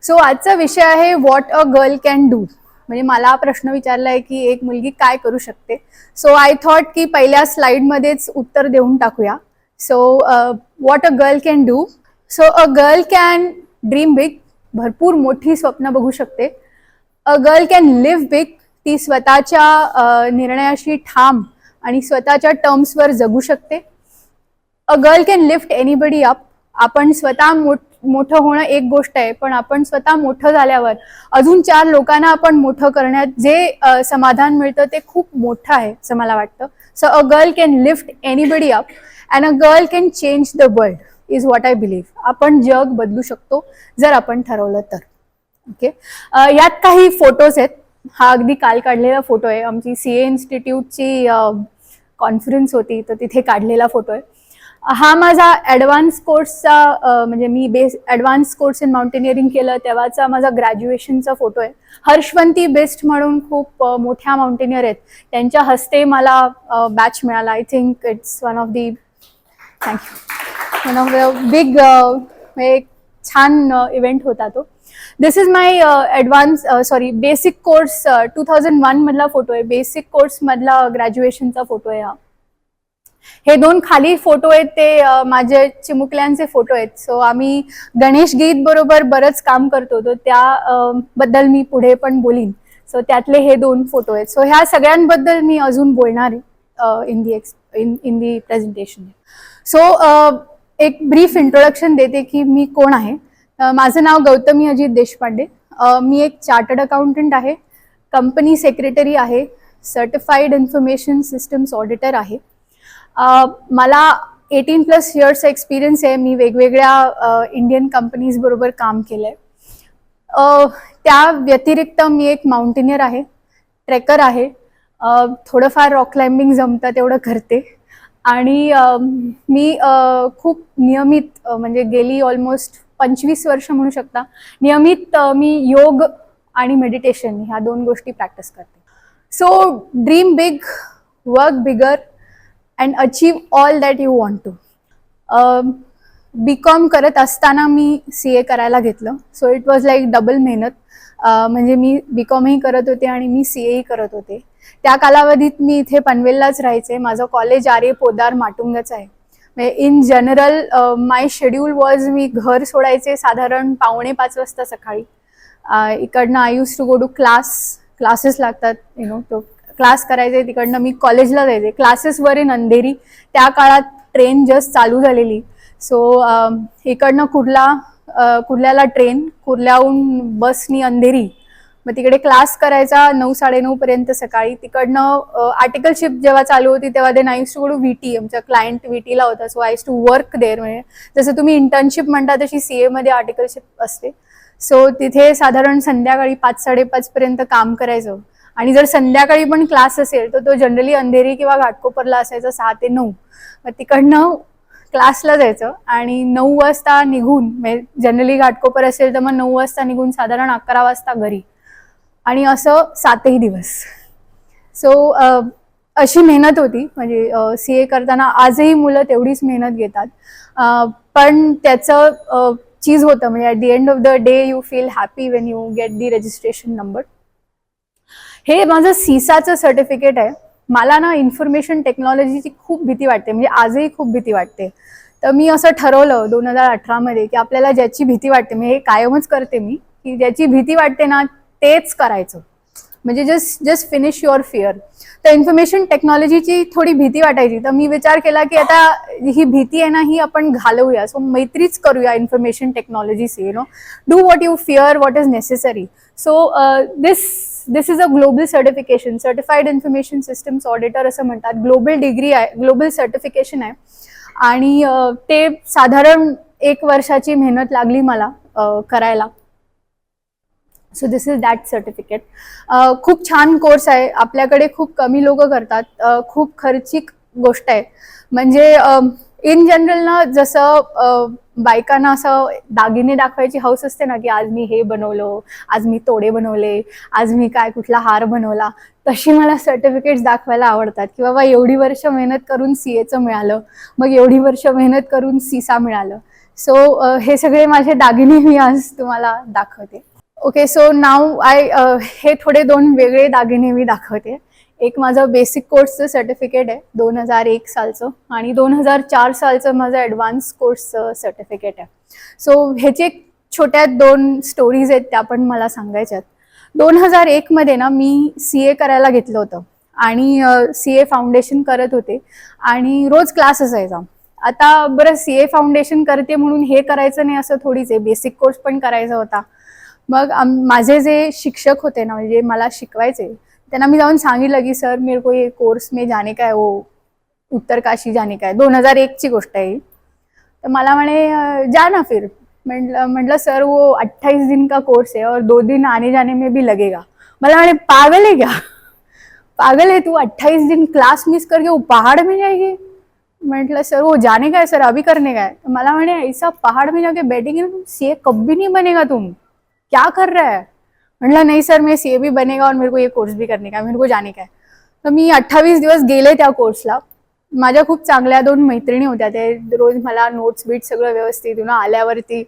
So आजचा विषय आहे what a girl can do. म्हणजे मला प्रश्न विचारलाय की एक मुलगी काय करू शकते. सो आय थॉट की पहिल्या स्लाइडमध्येच उत्तर देऊन टाकूया. So what a girl can do. So a girl can dream big. भरपूर मोठी स्वप्न बघू शकते. A girl can live big. ती स्वतःच्या निर्णयाशी ठाम आणि स्वतःच्या टर्म्सवर जगू शकते. A girl can lift anybody up. आपण स्वतः मोठं होणं एक गोष्ट आहे, पण आपण स्वतः मोठं झाल्यावर अजून 4 लोकांना आपण मोठं करण्यात जे समाधान मिळतं ते खूप मोठं आहे असं मला वाटतं. So a girl can lift anybody up and a girl can change the world is what I believe. आपण जग बदलू शकतो जर आपण ठरवलं तर. ओके. यात काही फोटोज आहेत. हा अगदी काल काढलेला फोटो आहे. आमची सीए इन्स्टिट्यूटची कॉन्फरन्स होती, तर तिथे काढलेला फोटो आहे. हा माझा ॲडव्हान्स कोर्सचा म्हणजे मी ॲडव्हान्स कोर्स इन माउंटेनिअरिंग केलं तेव्हाचा माझा ग्रॅज्युएशनचा फोटो आहे. हर्षवंती बेस्ट म्हणून खूप मोठ्या माउंटेनियर आहेत, त्यांच्या हस्ते मला बॅच मिळाला. I think it's one of the big एक छान इव्हेंट होता तो. दिस इज माय बेसिक कोर्स 2001 मधला फोटो आहे. बेसिक कोर्स मधला ग्रॅज्युएशनचा फोटो आहे हा. हे 2 खाली फोटो आहेत ते माझे चिमुकल्यांचे फोटो आहेत. सो आम्ही गणेश गीत बरोबर बरंच काम करतो, तर त्या बद्दल मी पुढे पण बोलीन. सो त्यातले हे 2 फोटो आहेत. सो ह्या सगळ्यांबद्दल मी अजून बोलणार आहे इन दी प्रेझेंटेशन. सो एक ब्रीफ इंट्रोडक्शन देते की मी कोण आहे. माझं नाव गौतमी अजित देशपांडे. मी एक चार्टर्ड अकाउंटंट आहे, कंपनी सेक्रेटरी आहे, सर्टिफाईड इन्फॉर्मेशन सिस्टम्स ऑडिटर आहे. मला 18+ इयर्सचा एक्सपिरियन्स आहे. मी वेगवेगळ्या इंडियन कंपनीज बरोबर काम केलंय. त्या व्यतिरिक्त मी एक माउंटेनियर आहे, ट्रेकर आहे. थोडंफार रॉक क्लाइम्बिंग जमतं तेवढं करते. आणि मी खूप नियमित म्हणजे गेली ऑलमोस्ट 25 वर्ष म्हणू शकता नियमित मी योग आणि मेडिटेशन ह्या 2 गोष्टी प्रॅक्टिस करते. So dream big, work bigger and achieve all that you want to. BCom करत असताना मी CA करायला घेतलं. So it was like double मेहनत. म्हणजे मी BComही करत होते आणि मी CAही करत होते. त्या कालावधीत मी इथे पनवेललाच राहायचे. माझं कॉलेज आर्य पोदार माटुंगाच आहे. In general my schedule was, मी घर सोडायचे साधारण 4:45 वाजता सकाळी. इकडनं I use to go to classes लागतात तो क्लास करायचे. तिकडनं मी कॉलेजला जायचे. क्लासेस वर इन अंधेरी. त्या काळात ट्रेन जस्ट चालू झालेली. सो इकडनं कुर्ल्याला ट्रेन, कुर्ल्याहून बसनी अंधेरी, मग तिकडे क्लास करायचा 9-9:30 पर्यंत सकाळी. तिकडनं आर्टिकलशिप जेव्हा चालू होती तेव्हा they I use to go to VT. आमचा क्लायंट VTला होता. So I use to work there. म्हणजे जसं तुम्ही इंटर्नशिप म्हणता तशी CA मध्ये आर्टिकलशिप असते. सो तिथे साधारण संध्याकाळी 5-5:30 पर्यंत काम करायचं. आणि जर संध्याकाळी पण क्लास असेल तर तो जनरली अंधेरी किंवा घाटकोपरला असायचा 6 ते 9. मग तिकडनं क्लासला जायचं आणि 9 वाजता निघून, जनरली घाटकोपर असेल तर मग 9 वाजता निघून साधारण 11 वाजता घरी. आणि असं 7ही दिवस. सो अशी मेहनत होती. म्हणजे CA करताना आजही मुलं तेवढीच मेहनत घेतात. पण त्याचं चीज होतं, म्हणजे at the end of the day you feel happy Wien you get the registration number. हे माझं CISAचं सर्टिफिकेट आहे. मला ना इन्फॉर्मेशन टेक्नॉलॉजीची खूप भीती वाटते, म्हणजे आजही खूप भीती वाटते. तर मी असं ठरवलं 2018 मध्ये की आपल्याला ज्याची भीती वाटते, म्हणजे हे कायमच करते मी, की ज्याची भीती वाटते ना तेच करायचं. म्हणजे जस्ट फिनिश युअर फिअर. तर इन्फॉर्मेशन टेक्नॉलॉजीची थोडी भीती वाटायची. तर मी विचार केला की आता ही भीती आहे ना ही आपण घालवूया. सो मैत्रीच करूया इन्फॉर्मेशन टेक्नॉलॉजीशी. Do what you fear, what is necessary. So this is a global certification, certified information systems auditor असं म्हणतात. ग्लोबल डिग्री आहे, ग्लोबल सर्टिफिकेशन आहे. आणि ते साधारण 1 वर्षाची मेहनत लागली मला करायला. So this is that certificate. खूप छान कोर्स आहे. आपल्याकडे खूप कमी लोक करतात. खूप खर्चिक गोष्ट आहे. म्हणजे इन जनरल ना जसं बायकांना असं दागिने दाखवायची हौस असते ना, की आज मी हे बनवलं, आज मी तोडे बनवले, आज मी काय कुठला हार बनवला. तशी मला सर्टिफिकेट्स दाखवायला आवडतात, की बाबा एवढी वर्ष मेहनत करून सीएचं मिळालं, मग एवढी वर्ष मेहनत करून सीसा मिळालं. सो हे सगळे माझे दागिने मी आज तुम्हाला दाखवते. ओके, सो नाव हे थोडे 2 वेगळे दागिने मी दाखवते. एक माझं बेसिक कोर्सचं सर्टिफिकेट आहे 2001 सालचं, आणि 2004 सालचं माझं ॲडव्हान्स कोर्सचं सर्टिफिकेट आहे. सो ह्याचे छोट्या 2 स्टोरीज आहेत, त्या पण मला सांगायच्या आहेत. 2001 मध्ये ना मी CA करायला घेतलं होतं, आणि CA फाउंडेशन करत होते, आणि रोज क्लास असायचा. आता बरं, CA फाउंडेशन करते म्हणून हे करायचं नाही असं थोडीच आहे, बेसिक कोर्स पण करायचा होता. मग माझे जे शिक्षक होते ना, म्हणजे मला शिकवायचे, त्यांना मी जाऊन सांगितलं की सर मेरे को ये कोर्स में जाने का है, वो उत्तरकाशी जाने का है. 2001 ची गोष्ट आहे. तर मला म्हणे जा ना फिर. म्हटलं सर वो 28 दिन का कोर्स है और 2 दिन आने जाने में भी लगेगा. मला म्हणे पागल है क्या, पागल है तू, 28 दिन क्लास मिस करके वो पहाड़ में जाएगी. म्हटलं सर वो जाने का है सर, अभी करने का है. मला म्हणे ऐसा पहाड़ में जाके बैठेंगे ना, सीए कभी नहीं बनेगा, तुम क्या कर रहा है. म्हटलं नाही सर, मैं सीए भी बनेगा और मेरे को ये कोर्स भी करने का है, मेरे को जाने का है. तर मी 28 दिवस गेले त्या कोर्सला. माझ्या खूप चांगल्या 2 मैत्रिणी होत्या, ते रोज मला नोट्स बीट सगळं व्यवस्थित आल्यावरती,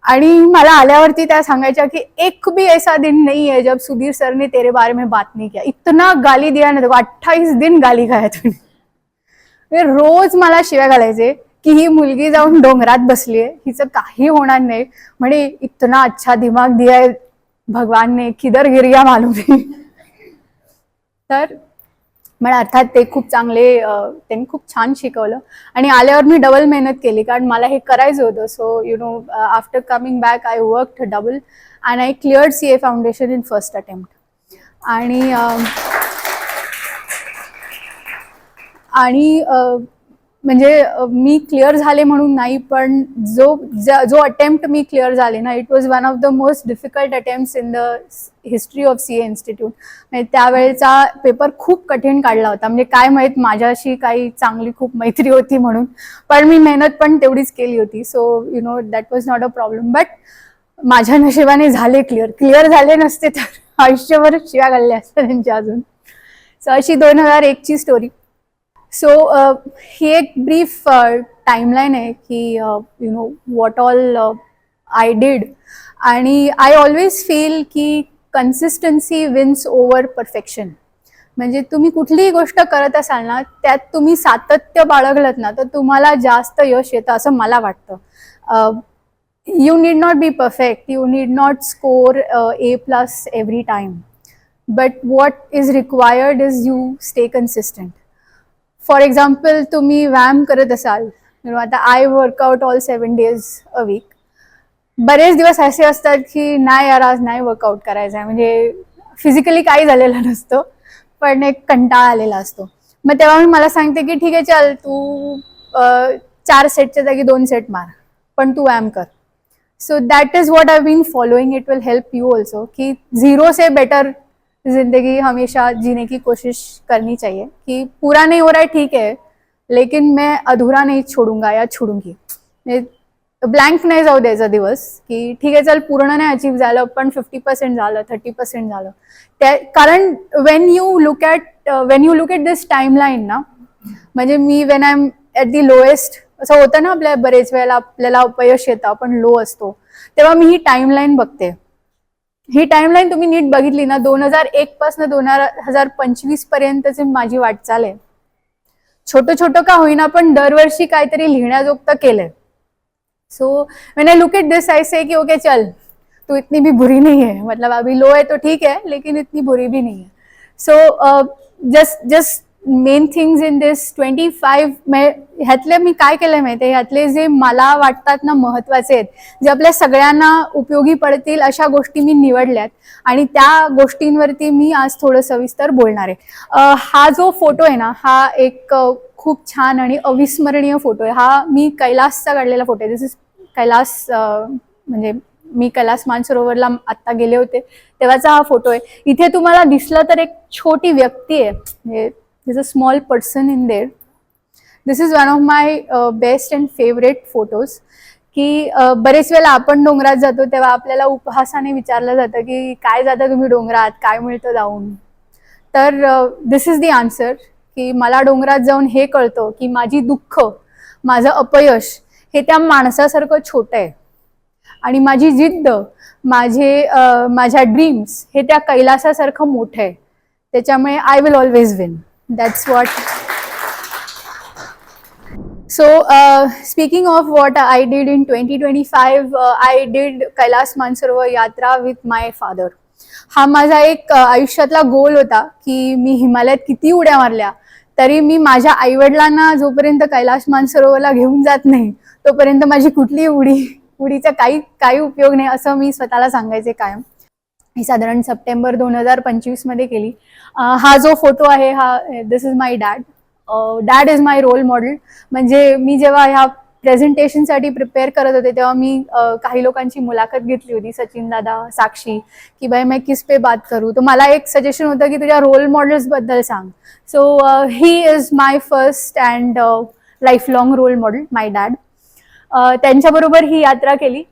आणि मला आल्यावरती त्या सांगायच्या की एक भी ऐसा दिन नहीं है जब सुधीर सर ने तेरे बारे में बात नहीं किया, इतना गाली दिया ना, 28 दिन गाली खाया तुम्ही. रोज मला शिव्या घालायचे की ही मुलगी जाऊन डोंगरात बसलीये, हिचं काही होणार नाही, म्हणे इतना अच्छा दिमाग दिया है भगवान ने, किधर गिर गया मालूम नहीं. तर मला अर्थात ते खूप चांगले, त्यांनी खूप छान शिकवलं, आणि आल्यावर मी डबल मेहनत केली, कारण मला हे करायचं होतं. So you know, after coming back I worked double and I cleared CA foundation in first attempt. आणि म्हणजे मी क्लिअर झाले म्हणून नाही, पण जो अटेम्प्ट मी क्लिअर झाले ना, it was one of the most difficult attempts in the history of CA institute. म्हणजे त्यावेळेचा पेपर खूप कठीण काढला होता. म्हणजे काय माहीत माझ्याशी काही चांगली खूप मैत्री होती म्हणून, पण मी मेहनत पण तेवढीच केली होती. So you know, that was not a problem. But माझ्या नशिबाने झाले क्लिअर झाले नसते तर आयुष्यभर शिव्या घालल्या असत्या त्यांच्या अजून. सो अशी 2001 ची स्टोरी. सो ही एक ब्रीफ टाइमलाईन आहे की you know what all I did. आणि आय ऑलवेज फील की कन्सिस्टन्सी विन्स ओव्हर परफेक्शन. म्हणजे तुम्ही कुठलीही गोष्ट करत असाल ना, त्यात तुम्ही सातत्य बाळगलत ना, तर तुम्हाला जास्त यश येतं असं मला वाटतं. You need not be perfect, you need not score A+ every time, but what is required is you stay consistent. For example, तुम्ही व्यायाम करत असाल, आता I workout all 7 days a week. बरेच दिवस असे असतात की नाही यार आज नाही वर्कआउट करायचं आहे, म्हणजे फिजिकली काही झालेलं नसतं, पण एक कंटाळा आलेला असतो. मग तेव्हा मी मला सांगते की ठीक आहे चल, तू 4 सेटच्या जागी 2 सेट मार, पण तू व्यायाम कर. So that is what I been following. It will help you also की 0 से बेटर जिंदगी हमेशा जीने की कोशिश करनी चाहिए. कि पूरा नहीं हो रहा है ठीक है, लेकिन मैं अधूरा नहीं छोड़ूंगा या छोडूंगी. ब्लँक नाही जाऊ द्यायचा दिवस की ठीक आहे चल पूर्ण नाही अचीव झालं, पण 50% झालं, 30% झालं. कारण when you look at this timeline ना, म्हणजे मी when I am at the lowest, असं होतं ना आपल्या बरेच वेळेला आपल्याला अपयश येतं, आपण लो असतो, तेव्हा मी ही टाइमलाईन बघते. ही टाइमलाईन तुम्ही नीट बघितली ना, 2001 पासून 2025 पर्यंतची माझी वाटचाल आहे. छोटं छोटं का होईना, पण दरवर्षी काहीतरी लिहिण्याजोगतं केलंय. So when I look at this I say कि ओके चल, तू इतनी भी बुरी नहीं है, मतलब अभी लो है तो ठीक है, लेकिन इतनी बुरी भी नहीं है. So just main things in this 25 ह्यातले मी काय केलंय माहिती आहे, ह्यातले जे मला वाटतात ना महत्वाचे आहेत, जे आपल्या सगळ्यांना उपयोगी पडतील अशा गोष्टी मी निवडल्यात, आणि त्या गोष्टींवरती मी आज थोडं सविस्तर बोलणार आहे. हा जो फोटो आहे ना, हा एक खूप छान आणि अविस्मरणीय फोटो आहे. हा मी कैलासचा काढलेला फोटो आहे. दिस इज कैलास, म्हणजे मी कैलास मानसरोवरला आत्ता गेले होते तेव्हाचा हा फोटो आहे. इथे तुम्हाला दिसलं तर एक छोटी व्यक्ती आहे, there's a small person in there. This is one of my best and favorite photos. की बरेच वेळेला आपण डोंगरात जातो तेव्हा आपल्याला उपहासाने विचारलं जातं की काय जाता तुम्ही डोंगरात, काय मिळतं जाऊन. तर दिस इज द आन्सर की मला डोंगरात जाऊन हे कळतं की माझी दुःख, माझं अपयश हे त्या माणसासारखं छोटं आहे आणि माझी जिद्द, माझ्या ड्रीम्स हे त्या कैलासासारखं मोठं आहे. त्याच्यामुळे I will always win. That's what. So, speaking of what I did in 2025, I did Kailas Mansarovar Yatra with my father. हा माझा एक आयुष्यातला गोल होता की मी हिमालयात किती उड्या मारल्या तरी मी माझ्या आईवडिलांना जोपर्यंत कैलास मानसरोवरला घेऊन जात नाही तोपर्यंत माझी कुठली उडीचा काही उपयोग नाही, असं मी स्वतःला सांगायचे कायम. ही साधारण सप्टेंबर 2025 मध्ये केली. हा जो फोटो आहे हा this is my dad. Dad is my role model. म्हणजे मी जेव्हा ह्या प्रेझेंटेशनसाठी प्रिपेअर करत होते तेव्हा मी काही लोकांची मुलाखत घेतली होती, सचिन दादा, साक्षी, की भाई मैं किस पे बात करू. तर मला एक सजेशन होतं की तुझ्या रोल मॉडेल्स बद्दल सांग. So he is my first and lifelong role model, my dad. त्यांच्याबरोबर ही यात्रा केली.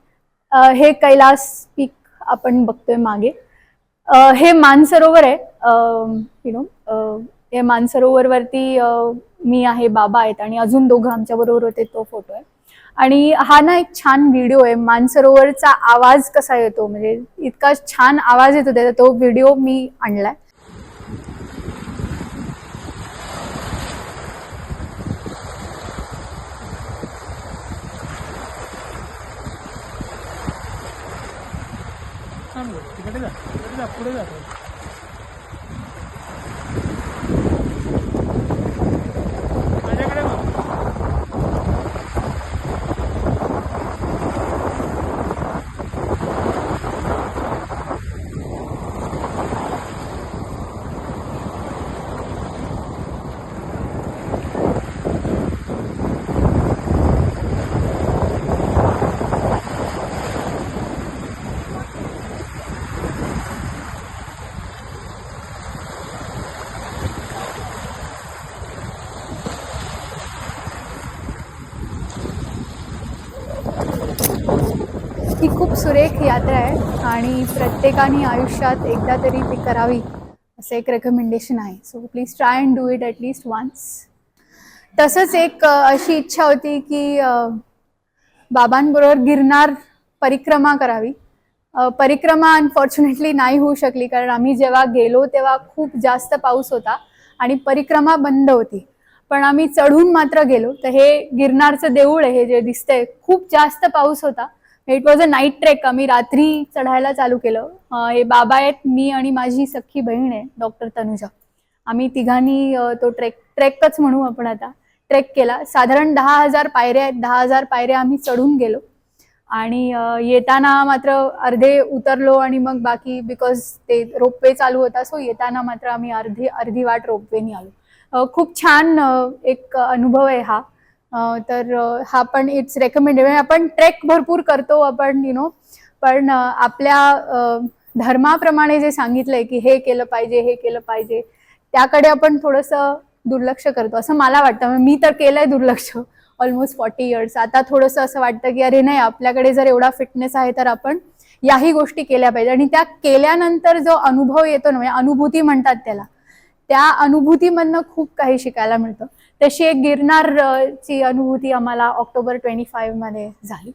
हे कैलास पीक आपण बघतोय मागे. हे मानसरोवर आहे. हे मानसरोवरवरती मी आहे, बाबा आहेत आणि अजून दोघं आमच्या बरोबर होते, तो फोटो आहे. आणि हा ना एक छान व्हिडिओ आहे. मानसरोवरचा आवाज कसा येतो, म्हणजे इतका छान आवाज येतो त्याचा, तो व्हिडिओ मी आणलाय. पुढे जा. ही खूप सुरेख यात्रा आहे आणि प्रत्येकाने आयुष्यात एकदा तरी ती करावी असं एक रेकमेंडेशन आहे. So please try and do it at least once. तसंच एक अशी इच्छा होती की बाबांबरोबर गिरनार परिक्रमा करावी. परिक्रमा अनफॉर्च्युनेटली नाही होऊ शकली कारण आम्ही जेव्हा गेलो तेव्हा खूप जास्त पाऊस होता आणि परिक्रमा बंद होती. पण आम्ही चढून मात्र गेलो. तर हे गिरनारचं देऊळ आहे, हे जे दिसतंय, खूप जास्त पाऊस होता. It was a night trek. आम्ही रात्री चढायला चालू केलं. हे बाबा आहेत, मी आणि माझी सख्खी बहीण आहे डॉक्टर तनुजा. आम्ही तिघांनी तो ट्रेकच म्हणू आपण आता, ट्रेक केला. साधारण 10,000 पायऱ्या आहेत. 10,000 पायऱ्या आम्ही चढून गेलो आणि येताना मात्र अर्धे उतरलो आणि मग बाकी, बिकॉज ते रोपवे चालू होता, सो येताना मात्र आम्ही अर्धी वाट रोपवेनी आलो. खूप छान एक अनुभव आहे हा. तर हा पण इट्स रेकमेंडेड. आपण ट्रेक भरपूर करतो आपण पण आपल्या धर्माप्रमाणे जे सांगितलंय की हे केलं पाहिजे, हे केलं पाहिजे, त्याकडे आपण थोडंसं दुर्लक्ष करतो असं मला वाटतं. मी तर केलंय दुर्लक्ष ऑलमोस्ट 40 इयर्स. आता थोडंसं असं वाटतं की अरे नाही, आपल्याकडे जर एवढा फिटनेस आहे तर आपण याही गोष्टी केल्या पाहिजे. आणि त्या केल्यानंतर जो अनुभव येतो ना, म्हणजे अनुभूती म्हणतात त्याला, त्या अनुभूतीमधनं खूप काही शिकायला मिळतं. तशी एक गिरनारची अनुभूती आम्हाला ऑक्टोबर 25 मध्ये झाली.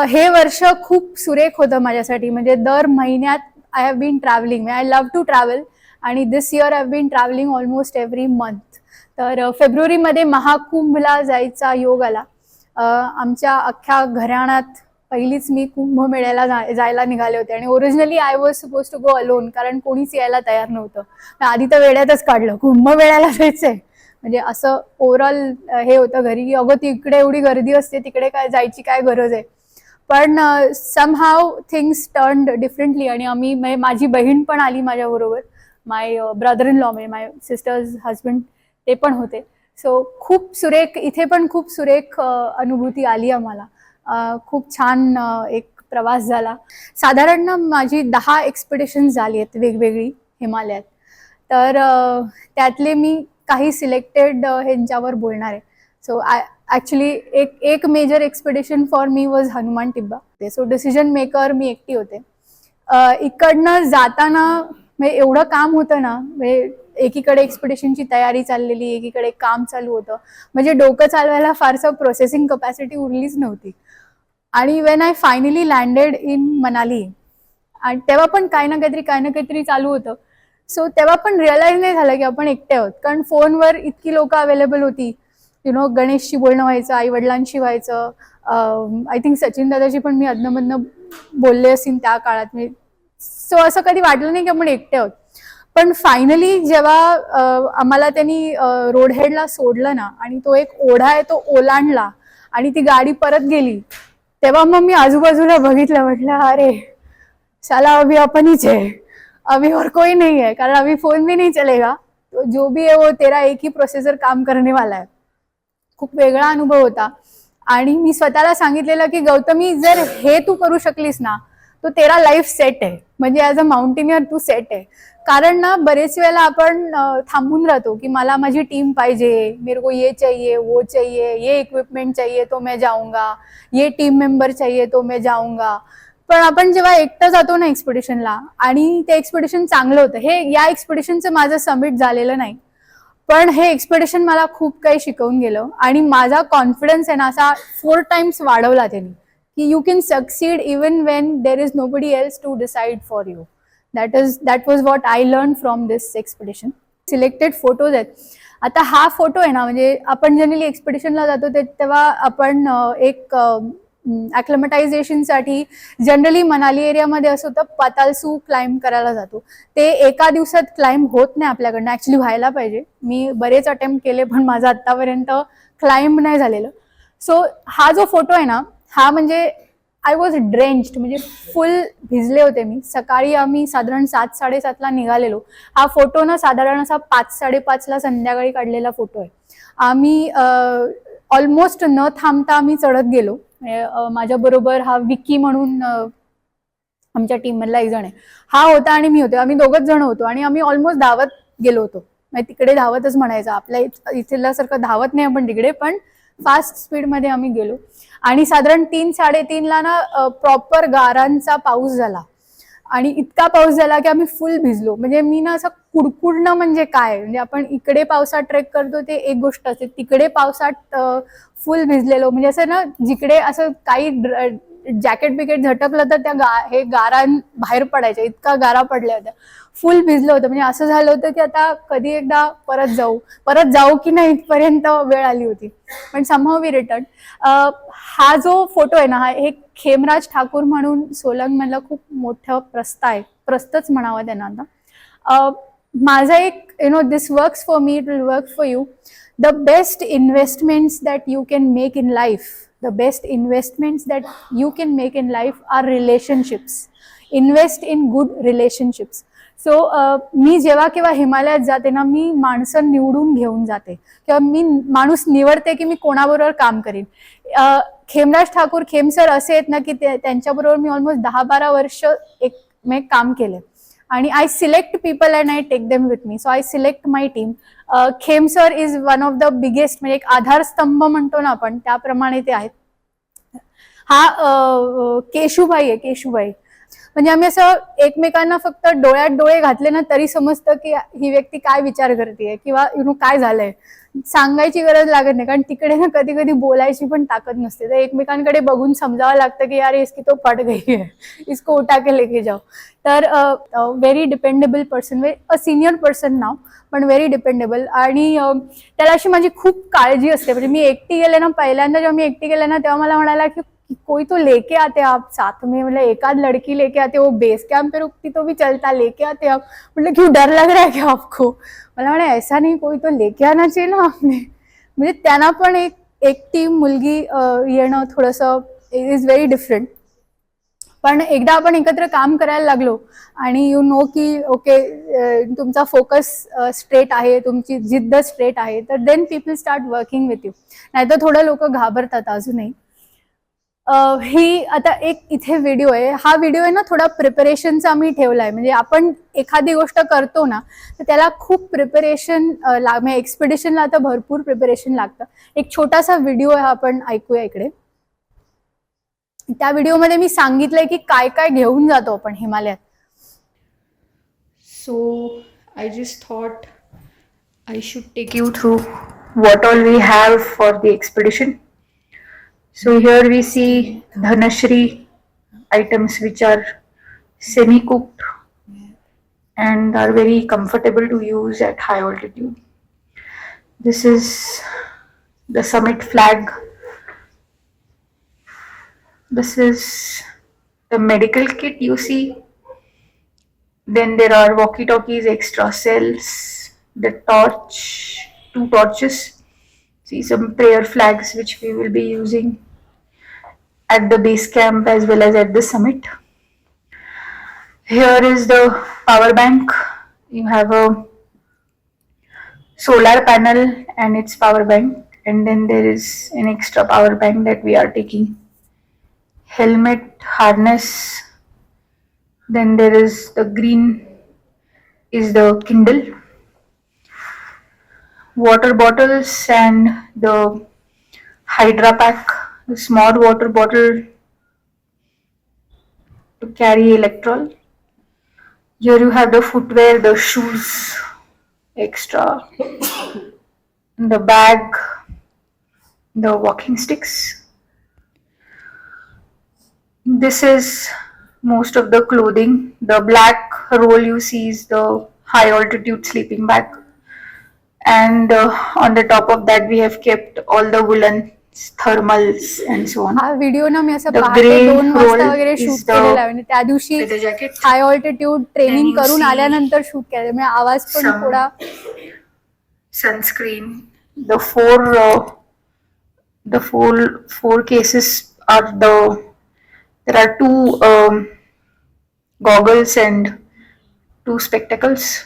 हे वर्ष खूप सुरेख होतं माझ्यासाठी. म्हणजे दर महिन्यात I have been travelling. I love to travel आणि this year I have been travelling almost every month. तर फेब्रुवारीमध्ये महाकुंभला जायचा योग आला. आमच्या अख्ख्या घराण्यात पहिलीच मी कुंभमेळ्याला जायला निघाले होते आणि originally I was suppose to go alone, कारण कोणीच यायला तयार नव्हतं. आधी तर वेड्यातच काढलं, कुंभमेळ्याला जायचंय म्हणजे असं ओव्हरऑल हे होतं घरी की अगं तिकडे एवढी गर्दी असते, तिकडे काय जायची काय गरज आहे. पण समहाव थिंग्स टर्न्ड डिफरंटली आणि आम्ही, माझी बहीण पण आली माझ्याबरोबर, माय ब्रदर इन लॉ, म्हणजे माय सिस्टर्स हजबंड, ते पण होते. सो खूप सुरेख, इथे पण खूप सुरेख अनुभूती आली आम्हाला. खूप छान एक प्रवास झाला. साधारण माझी 10 एक्सपिडिशन झाली आहेत वेगवेगळी हिमालयात. तर त्यातले मी काही सिलेक्टेड ह्यांच्यावर बोलणार आहे. सो ॲक्च्युली एक major expedition for me was Hanuman Tibba. So decision maker मी एकटी होते. इकडनं जाताना म्हणजे एवढं काम होतं ना, म्हणजे एकीकडे एक्सपेडिशनची तयारी चाललेली, एकीकडे काम चालू होतं, म्हणजे डोकं चालवायला फारसं प्रोसेसिंग कपॅसिटी उरलीच नव्हती. आणि when I finally landed in Manali, आणि तेव्हा पण काही ना काहीतरी चालू होतं. सो तेव्हा पण रिअलाइज नाही झालं की आपण एकटे आहोत, कारण फोनवर इतकी लोक अवेलेबल होती. गणेशशी बोलणं व्हायचं, आई वडिलांशी व्हायचं, आय थिंक सचिन दादाशी पण मी अधनमधनं बोलले असेल त्या काळात. मी सो असं कधी वाटलं नाही की आपण एकटे आहोत. पण फायनली जेव्हा आम्हाला त्यांनी रोड हेडला सोडलं ना, आणि तो एक ओढा आहे तो ओलांडला आणि ती गाडी परत गेली, तेव्हा मग मी आजूबाजूला बघितलं, म्हटलं अरे साला अभी अपन ही है, अभी और कोई नहीं है, कारण अभी फोन भी नहीं चलेगा, तो जो भी है वो तेरा एक ही प्रोसेसर काम करने वाला है. खूप वेगळा अनुभव होता. आणि मी स्वतःला सांगितलेलं की गौतमी, जर हे तू करू शकलीस ना, तो तेरा लाईफ सेट आहे, म्हणजे ॲज अ माउंटेनियर तू सेट आहे. कारण ना बरेच वेळेला आपण थांबून राहतो की मला माझी टीम पाहिजे, मेरे को ये चाहिए वो चाहिए, ये इक्विपमेंट चाहिए तो मैं जाऊंगा, ये टीम मेंबर चाहिए तो मैं जाऊंगा. पण आपण जेव्हा एकटं जातो ना एक्सपिडिशनला, आणि ते एक्सपिडिशन चांगलं होतं, हे या एक्सपिडिशनचं माझं सबमिट झालेलं नाही, पण हे एक्सपिडिशन मला खूप काही शिकवून गेलं. आणि माझा कॉन्फिडन्स आहे ना असा 4 टाइम्स वाढवला त्यांनी, की you can succeed even when there is nobody else to decide for you. That was what I learn from this expedition. Selected photos आहेत. आता हा फोटो आहे ना, म्हणजे आपण जनरली एक्सपिडिशनला जातो तेव्हा आपण एक ॲक्लिमटायझेशनसाठी जनरली मनाली एरियामध्ये असं होतं, पातालसू क्लाइंब करायला जातो. ते एका दिवसात क्लाइंब होत नाही आपल्याकडनं, ॲक्च्युली व्हायला पाहिजे. मी बरेच अटेम्प्ट केले पण माझं आत्तापर्यंत क्लाइंब नाही झालेलं. सो हा जो फोटो आहे ना, हा म्हणजे आय वॉज ड्रेंच्ड, म्हणजे फुल भिजले होते मी. सकाळी आम्ही साधारण 7-7:30ला निघालेलो. हा फोटो ना साधारण असा 5-5:30ला संध्याकाळी काढलेला फोटो आहे. आम्ही ऑलमोस्ट न थांबता आम्ही चढत गेलो. माझ्या बरोबर हा विकी म्हणून आमच्या टीम मधला एक जण आहे, हा होता आणि मी होते. आम्ही दोघच जण होतो आणि आम्ही ऑलमोस्ट धावत गेलो होतो. तिकडे धावतच म्हणायचं, आपल्या इथल्या सारखं धावत नाही आपण तिकडे, पण फास्ट स्पीड मध्ये आम्ही गेलो. आणि साधारण 3-3:30ला ना प्रॉपर गारांचा पाऊस झाला, आणि इतका पाऊस झाला की आम्ही फुल भिजलो. म्हणजे मी ना असं कुडकुडणं म्हणजे काय, म्हणजे आपण इकडे पावसात ट्रेक करतो ते एक गोष्ट असते, तिकडे पावसात फुल भिजलेलो. म्हणजे असं ना, जिकडे असं काही जॅकेट बिकेट झटकलं तर त्या हे गारां बाहेर पडायच्या, इतका गारा पडल्या होत्या. फुल भिजलं होतं. म्हणजे असं झालं होतं की आता कधी एकदा परत जाऊ की नाही, इथपर्यंत वेळ आली होती. पण समहाऊ वी रिटर्न. हा जो फोटो आहे ना, हा एक खेमराज ठाकूर म्हणून सोलंग मधलं खूप मोठं प्रस्थच म्हणावं त्यांना. आता माझा एक this works for me, it will work for you. The best investments that you can make in life, the best investments that you can make in life are relationships. Invest in good relationships. So मी जेव्हा केव्हा हिमालयात जाते ना, मी माणसं निवडून घेऊन जाते, किंवा मी माणूस निवडते की मी कोणाबरोबर काम करीन. खेमराज ठाकूर खेमसर असे आहेत ना की त्यांच्याबरोबर मी ऑलमोस्ट 10-12 वर्ष एक काम केले. आणि I select people and I take them with me. So I select my team. Khem sir is one of the biggest, म्हणजे एक आधारस्तंभ म्हणतो ना आपण, त्याप्रमाणे ते आहेत. हा केशुबाई आहे, केशुबाई. म्हणजे आम्ही असं एकमेकांना फक्त डोळ्यात डोळे घातले ना तरी समजतं की ही व्यक्ती काय विचार करते, किंवा काय झालंय सांगायची गरज लागत नाही, कारण तिकडे ना कधी कधी बोलायची पण ताकद नसते. तर एकमेकांकडे बघून समजावं लागतं की यार इसकी तो फट गई है, इसको उठा के लेके जाओ. तर व्हेरी डिपेंडेबल पर्सन, अ सिनियर पर्सन नाव, पण व्हेरी डिपेंडेबल. आणि त्याला अशी माझी खूप काळजी असते. म्हणजे मी एकटी गेले ना, पहिल्यांदा जेव्हा मी एकटी गेले ना, तेव्हा मला म्हणाला की कोई तो लेके आते आप साथ में. मतलब एक आध लड़की लेके आते, वो बेस कैंप पे रुकती तो भी चलता, लेके आते आप. मतलब क्यों डर लग रहा है क्या आपको? मला म्हणे ऐसा नहीं, कोई तो लेके आना चाहिए ना आपने. म्हणजे त्यांना पण एक टीम मुलगी येणं थोडंसं इज व्हेरी डिफरंट. पण एकदा आपण एकत्र काम करायला लागलो आणि यू नो की ओके तुमचा फोकस स्ट्रेट आहे, तुमची जिद्द स्ट्रेट आहे, तर then people start working with you. नाहीतर थोडं लोक घाबरतात अजूनही. ही आता एक इथे व्हिडिओ आहे. हा व्हिडिओ आहे ना थोडा प्रिपरेशनचा मी ठेवलाय. म्हणजे आपण एखादी गोष्ट करतो ना तर त्याला खूप प्रिपरेशन म्हणजे एक्सपिडिशनला आता भरपूर प्रिपरेशन लागतं. एक छोटासा व्हिडिओ आहे, आपण ऐकूया इकडे. त्या व्हिडिओमध्ये मी सांगितलंय की काय काय घेऊन जातो आपण हिमालयात. So I just thought I should take you through what all we have for the expedition. So here we see Dhanashri items which are semi-cooked and are very comfortable to use at high altitude. This is the summit flag. This is the medical kit you see. Then there are walkie-talkies, extra cells, the torch, 2 torches. See some prayer flags which we will be using at the base camp as well as at the summit. Here is the power bank. You have a solar panel and its power bank, and then there is an extra power bank that we are taking. Helmet, harness. Then there is the green is the Kindle. Water bottles and the Hydra pack, the small water bottle to carry electrol. Here you have the footwear, the shoes, extra, the bag, the walking sticks. This is most of the clothing. The black roll you see is the high altitude sleeping bag. And on the top of that we have kept all the woolens, thermals and so on. हा video ना मी असं The पहाटे grey 2 वाजता roll वगैरे is shoot the केलेला आहे. म्हणजे त्या दिवशी with the jacket. High altitude training Then you करून see आल्यानंतर शूट केलं. म्हणजे आवाज पण some थोडा Sunscreen. The four cases are there are 2 goggles and 2 spectacles.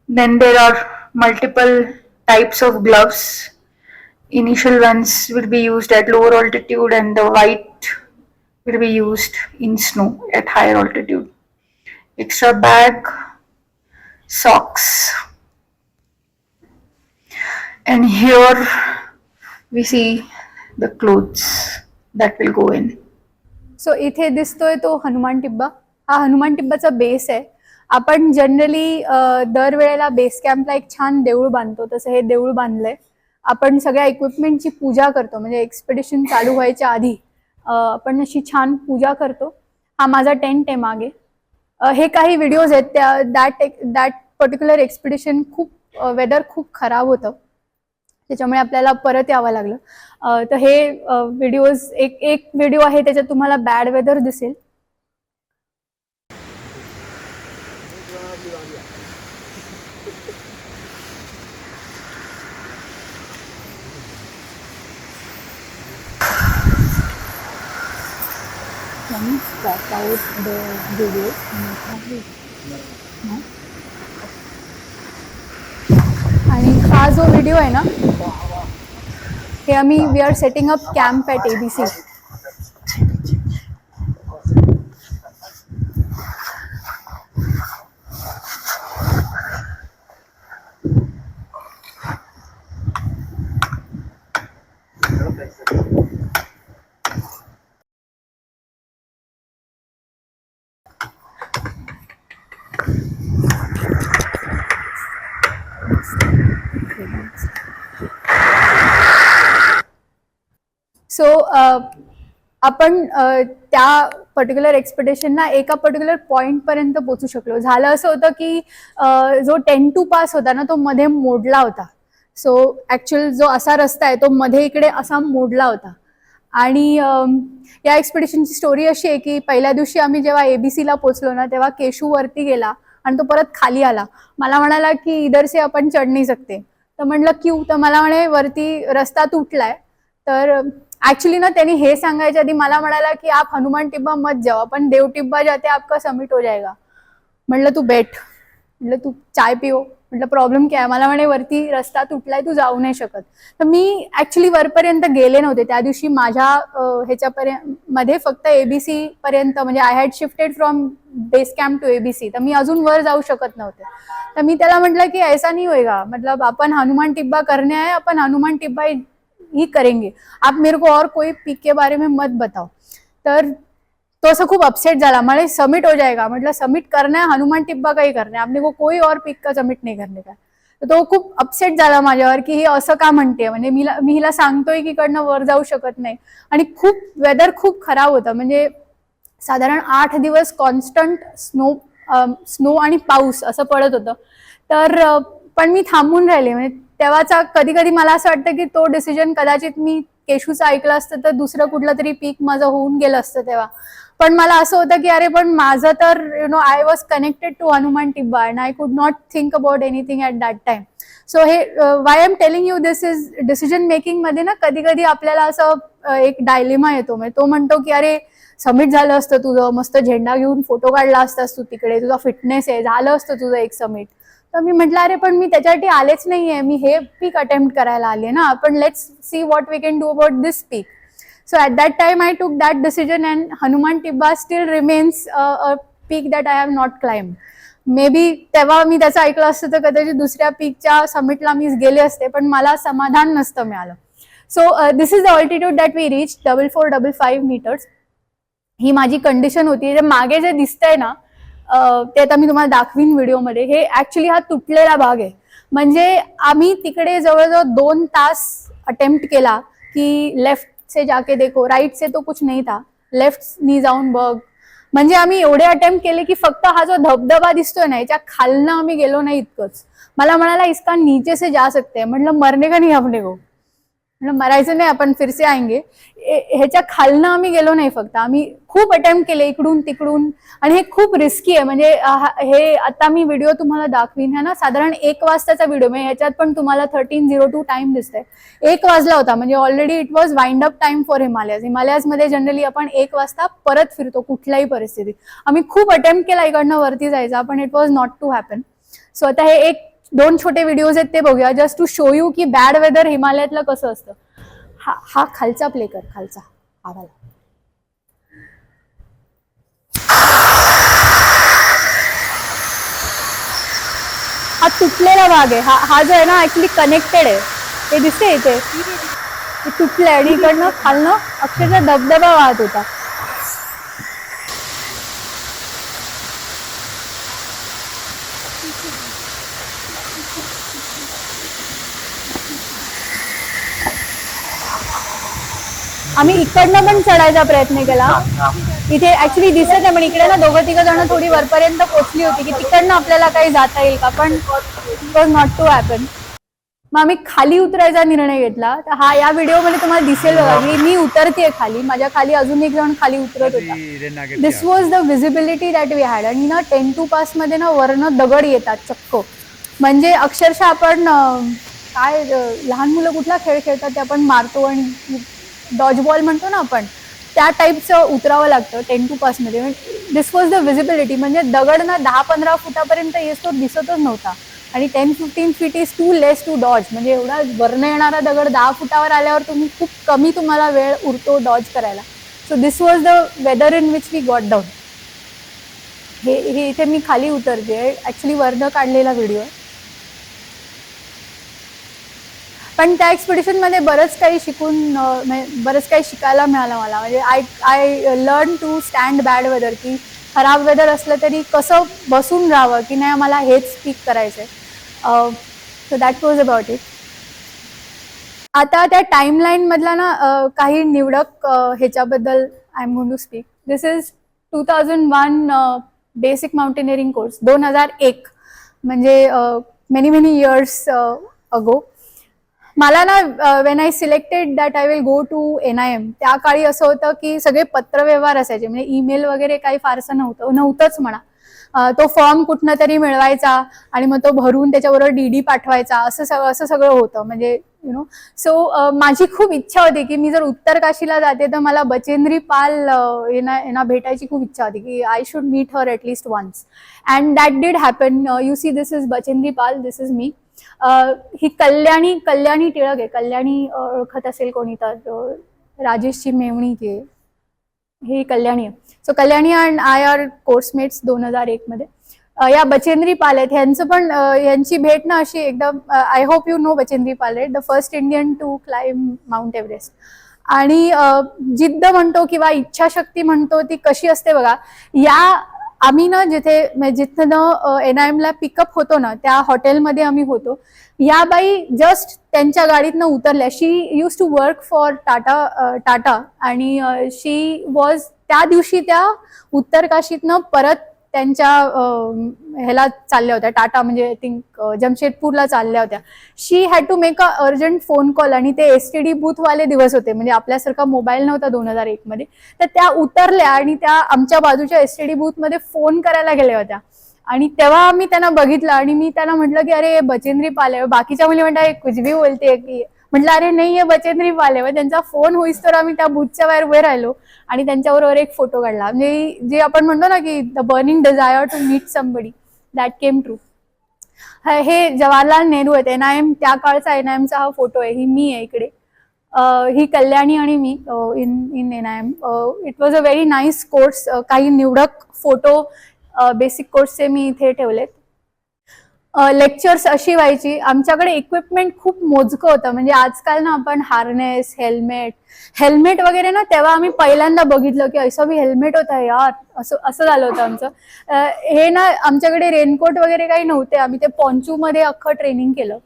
Then there are multiple types of gloves. Initial ones will be used at lower altitude and the white will be used in snow at higher altitude. Extra bag, socks. And here we see the clothes that will go in. So इथे दिसतोय तो हनुमान टिब्बा. हा Hanuman टिब्बाचा base आहे. आपण generally दरवेळेला base कॅम्पला एक छान देऊळ बांधतो, तसं हे देऊळ बांधलंय. आपण सगळ्या इक्विपमेंटची पूजा करतो. म्हणजे एक्सपिडिशन चालू व्हायच्या आधी आपण अशी छान पूजा करतो. हा माझा टेंट आहे मागे. हे काही व्हिडिओज आहेत दॅट पर्टिक्युलर एक्सपिडिशन खूप वेदर खूप खराब होतं, त्याच्यामुळे आपल्याला परत यावं लागलं. तर हे व्हिडिओज एक व्हिडिओ आहे त्याच्यात तुम्हाला बॅड वेदर दिसेल. आणि हा जो व्हिडिओ आहे ना, हे we are setting up camp at ABC. So आपण त्या पर्टिक्युलर एक्सपेडिशनला एका पर्टिक्युलर पॉइंट पर्यंत पोहोचू शकलो. झालं असं होतं की जो 10 to पास होता ना तो मध्ये मोडला होता. सो ऍक्च्युअल जो असा रस्ता आहे तो मध्ये इकडे असा मोडला होता. आणि या एक्सपेडिशनची स्टोरी अशी आहे की पहिल्या दिवशी आम्ही जेव्हा ABCला पोहोचलो ना तेव्हा केशू वरती गेला आणि तो परत खाली आला. मला म्हणाला की इधर से आपण चढ नाही सकते. तर म्हणलं क्यू. तर मला म्हणे वरती रस्ता तुटलाय. तर ऍक्च्युअली ना त्यांनी हे सांगायच्या आधी मला म्हणाला की आप हनुमान टिब्बा मत जाओ, अपन देव टिब्बा जाते आपका समिट हो जाएगा. म्हणलं तू बेट. म्हटलं तू चाय पिओ, म्हटलं प्रॉब्लेम काय, मला म्हणे वरती रस्ता तुटलाय तू जाऊ नाही शकत. तर मी ऍक्च्युली वरपर्यंत गेले नव्हते त्या दिवशी. माझ्या ह्याच्यापर्यंत मध्ये फक्त ABC पर्यंत, म्हणजे I had shifted from base camp to ABC, तर मी अजून वर जाऊ शकत नव्हते. तर मी त्याला म्हटलं की ऐसा नहीं होएगा, मतलब अपन हनुमान टिब्बा करने आए, अपन हनुमान टिब्बा ही करेंगे, आप मेरे को और कोई पीक के बारे में मत बताओ. तर तो असं खूप अपसेट झाला, मला सबमिट हो जाएगा. म्हटलं सबमिट करना है हनुमान टिब्बा का ही करना है, आपने को कोई और पिक का सबमिट नहीं करने का. तर तो खूप अपसेट झाला माझ्यावर की हे असं का म्हणते, म्हणजे मी हिला सांगतोय की कडनं वर जाऊ शकत नाही. आणि खूप वेदर खूप खराब होतं, म्हणजे साधारण 8 दिवस कॉन्स्टंट स्नो आणि पाऊस असं पडत होतं. तर पण मी थांबून राहिले. म्हणजे तेव्हाचा कधी कधी मला असं वाटतं की तो डिसिजन कदाचित मी केशूचं ऐकलं असतं तर दुसरं कुठलं तरी पीक माझं होऊन गेलं असतं तेव्हा. पण मला असं होतं की अरे पण माझं तर I was connected to Hanuman Tibba and I could not think about anything at that time. So हे why am telling you this is decision making मध्ये ना कधी कधी आपल्याला असं एक डायलेमा येतो. म्हणजे तो म्हणतो की अरे सबमिट झालं असतं तुझं, मस्त झेंडा घेऊन फोटो काढला असतास तू तिकडे, तुझा फिटनेस आहे, झालं असतं तुझं एक सबमिट. तर मी म्हटलं अरे पण मी त्याच्यासाठी आलेच नाहीये, मी हे पीक अटेम्प्ट करायला आले ना, आपण let's see what we can do about this peak. So at that time I took that decision and Hanuman Tibba still remains a peak that I have not climbed. Maybe तेव्हा मी त्याचं ऐकलं असतं तर कदाचित दुसऱ्या पीकच्या समिटला मी गेले असते, पण मला समाधान नसतं मिळालं. So this is the altitude that we reach 4455 meters. ही माझी कंडिशन होती. जे मागे जे दिसतंय ना ते आता मी तुम्हाला दाखवीन व्हिडिओमध्ये. हे ऍक्च्युली हा तुटलेला भाग आहे. म्हणजे आम्ही तिकडे जवळजवळ 2 तास अटेम्प्ट केला की लेफ्ट से जाके देखो, राइट से तो कुछ नहीं था, लेफ्ट नी जाऊन बघ. म्हणजे आम्ही एवढे अटेम्प्ट केले की फक्त हा जो धबधबा दिसतोय ना याच्या खालनं आम्ही गेलो नाही इतकंच. मला म्हणाला इसका नीचे से जा सकते हैं. म्हटलं मरने का नहीं अपने को, म्हटलं मरायचं नाही, आपण फिरसे आएंगे. ह्याच्या खालनं आम्ही गेलो नाही, फक्त आम्ही खूप अटेम्प्ट केले इकडून तिकडून. आणि हे खूप रिस्की आहे. म्हणजे हे आता मी व्हिडिओ तुम्हाला दाखवीन है ना, साधारण 1 वाजताचा व्हिडिओ. म्हणजे ह्याच्यात पण तुम्हाला 13:02 टाइम दिसतंय. 1 वाजला होता, म्हणजे already it was wind up time for Himalayas मध्ये जनरली आपण 1 वाजता परत फिरतो कुठल्याही परिस्थितीत. आम्ही खूप अटेम्प्ट केला इकडनं वरती जायचा, पण it was not to happen. So आता हे 2 छोटे व्हिडिओज आहेत ते बघूया, जस्ट टू शो यू की बॅड वेदर हिमालयातलं कसं असतं. हा खालचा प्ले कर, खालचा आवाज. हा तुटलेला भाग आहे. हा जो आहे ना ऍक्च्युली कनेक्टेड आहे. हे दिसते इथे तुटलंय आणि इकडनं खालनं अक्षरशः धबधबा वाहत होता. आम्ही इकडनं पण चढायचा प्रयत्न केला. इथे ऍक्च्युली दिसत आहे, पण इकडे ना 2-3 जण थोडी वरपर्यंत पोहोचली होती की तिकडनं आपल्याला काही जाता येईल का, पण it was not to happen. मग आम्ही खाली उतरायचा निर्णय घेतला. तर हा या व्हिडिओमध्ये तुम्हाला दिसेल बघा की मी उतरतेय खाली, माझ्या खाली अजून एक जण खाली उतरत होता. This was the visibility that we had. आणि ना 10 पास मध्ये ना वरनं दगड येतात चक्क. म्हणजे अक्षरशः आपण काय लहान मुलं कुठला खेळ खेळतात ते आपण मारतो आणि डॉज बॉल म्हणतो ना आपण, त्या टाईपचं उतरावं लागतं 10 पास मध्ये. दिस वॉज द विजिबिलिटी. म्हणजे दगड ना 10-15 फुटापर्यंत येतो दिसतच नव्हता. आणि 10-15 feet is too less to dodge. म्हणजे एवढा वरनं येणारा दगड 10 फुटावर आल्यावर तुम्ही खूप तुम्हाला वेळ उरतो डॉज करायला. So this was the weather in which we got down. हे इथे मी खाली उतरते, ऍक्च्युली वरनं काढलेला व्हिडिओ आहे. पण त्या एक्सपिडिशनमध्ये बरंच काही शिकायला मिळालं मला. म्हणजे I learn to stand bad weather, की खराब वेदर असलं तरी कसं बसून राहावं की नाही मला हेच पीक करायचंय. So that was about it. आता त्या टाइमलाईन मधला ना काही निवडक ह्याच्याबद्दल I am going to speak. This is 2001 basic mountaineering course. 2001 म्हणजे मेनी इयर्स अगो. मला ना when I selected that I will go to NIM, त्या काळी असं होतं की सगळे पत्रव्यवहार असायचे. म्हणजे ईमेल वगैरे काही फारसं नव्हतंच म्हणा. तो फॉर्म कुठनं तरी मिळवायचा आणि मग तो भरून त्याच्याबरोबर DD पाठवायचा, असं सगळं होतं. म्हणजे यु नो. सो माझी खूप इच्छा होती की मी जर उत्तर काशीला जाते तर मला बचेंद्री पाल यांना भेटायची खूप इच्छा होती की I should meet her at least once. And that did happen. You see this is Bachendri Pal, this is me. ही कल्याणी टिळक आहे. कल्याणी ओळखत असेल कोणी तर, राजेशची मेवणी ती आहे. ही कल्याणी आहे. So Kalyani and I are coursemates 2001 मध्ये. या बचेंद्री पाल आहेत. ह्यांचं पण यांची भेट ना अशी एकदम, I hope you know Bachendri Pal, right, the first Indian to climb Mount Everest. आणि जिद्द म्हणतो किंवा इच्छाशक्ती म्हणतो ती कशी असते बघा. या आम्ही ना जिथं NIM ला पिकअप होतो ना त्या हॉटेलमध्ये आम्ही होतो. या बाई जस्ट त्यांच्या गाडीतनं उतरल्या. She use to work for Tata आणि शी वॉज त्या दिवशी त्या उत्तरकाशीतनं परत त्यांच्या ह्याला चालल्या होत्या. टाटा म्हणजे आय थिंक जमशेदपूरला चालल्या होत्या. She had to make a urgent phone call आणि ते STD बूथवाले दिवस होते, म्हणजे आपल्यासारखा मोबाईल नव्हता 2001 मध्ये. तर त्या उतरल्या आणि त्या आमच्या बाजूच्या STD बूथमध्ये फोन करायला गेल्या होत्या. आणि तेव्हा मी त्यांना बघितलं आणि मी त्यांना म्हटलं की अरे बचेंद्री पाल आहे. बाकीच्या मुली म्हणतात कुछ भी बोलते की, म्हटलं अरे नाही आहे बचेंद्री पाल आहे. त्यांचा फोन होईस तर आम्ही त्या बूथच्या बाहेर उभे राहिलो आणि त्यांच्याबरोबर एक फोटो काढला. म्हणजे जे आपण म्हणतो ना की the burning desire to meet somebody, that came true. हे जवाहरलाल नेहरू आहेत. NIM त्या काळचा NIMचा हा फोटो आहे. ही मी आहे इकडे. ही कल्याणी आणि मी in NIM. It was a very nice course. काही निवडक फोटो बेसिक कोर्सचे मी इथे ठेवलेत. लेक्चर्स अशी व्हायची. आमच्याकडे इक्विपमेंट खूप मोजकं होतं. म्हणजे आजकाल ना आपण हार्नेस, हेल्मेट वगैरे ना, तेव्हा आम्ही पहिल्यांदा बघितलं की असं बी हेल्मेट होतं यार, असं झालं होतं आमचं. हे ना आमच्याकडे रेनकोट वगैरे काही नव्हते. आम्ही ते पॉन्चूमध्ये अख्खं ट्रेनिंग केलं.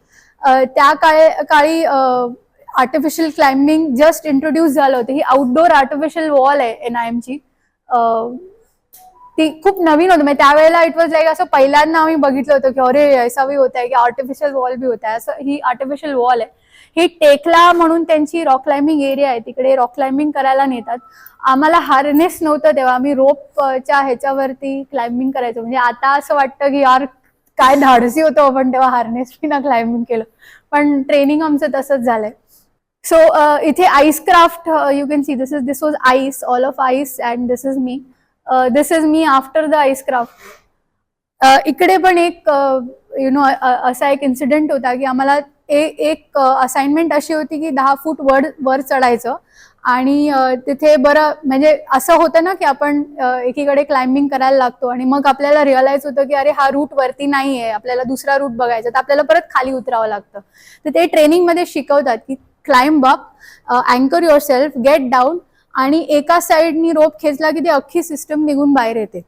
त्या काळी आर्टिफिशियल क्लाइम्बिंग जस्ट इंट्रोड्यूस झालं होतं. ही आउटडोर आर्टिफिशियल वॉल आहे NIMची. ती खूप नवीन होती. म्हणजे त्यावेळेला इट वॉज लाईक असं पहिल्यांदा आम्ही बघितलं होतं की अरे ऐसा भी होता है की आर्टिफिशियल वॉल भी होता है. असं ही आर्टिफिशियल वॉल आहे. ही टेकला म्हणून त्यांची रॉक क्लाइम्बिंग एरिया आहे. तिकडे रॉक क्लाइम्बिंग करायला नेतात. आम्हाला हार्नेस नव्हतं तेव्हा. आम्ही रोपच्या ह्याच्यावरती क्लाइम्बिंग करायचो. म्हणजे आता असं वाटतं की यार काय धाडसी होतं आपण तेव्हा हार्नेस विना क्लाइम्बिंग केलं. पण ट्रेनिंग आमचं तसंच झालंय. सो इथे ice craft you can see. This was ice, all of ice, and this is me. This is me after the ice craft. इकडे पण एक यु नो असा एक इन्सिडेंट होता की आम्हाला एक असाइनमेंट अशी होती की 10 फूट वर चढायचं. आणि तिथे बरं म्हणजे असं होतं ना की आपण एकीकडे क्लाइम्बिंग करायला लागतो आणि मग आपल्याला रिअलाइज होतं की अरे हा रूट वरती नाही आहे, आपल्याला दुसरा रूट बघायचा, तर आपल्याला परत खाली उतरावं लागतं. तर ते ट्रेनिंगमध्ये शिकवतात की क्लाइम्ब अप, अँकर युअर सेल्फ, गेट डाऊन, आणि एका साईडनी रोप खेचला की ती अख्खी सिस्टम निघून बाहेर येते.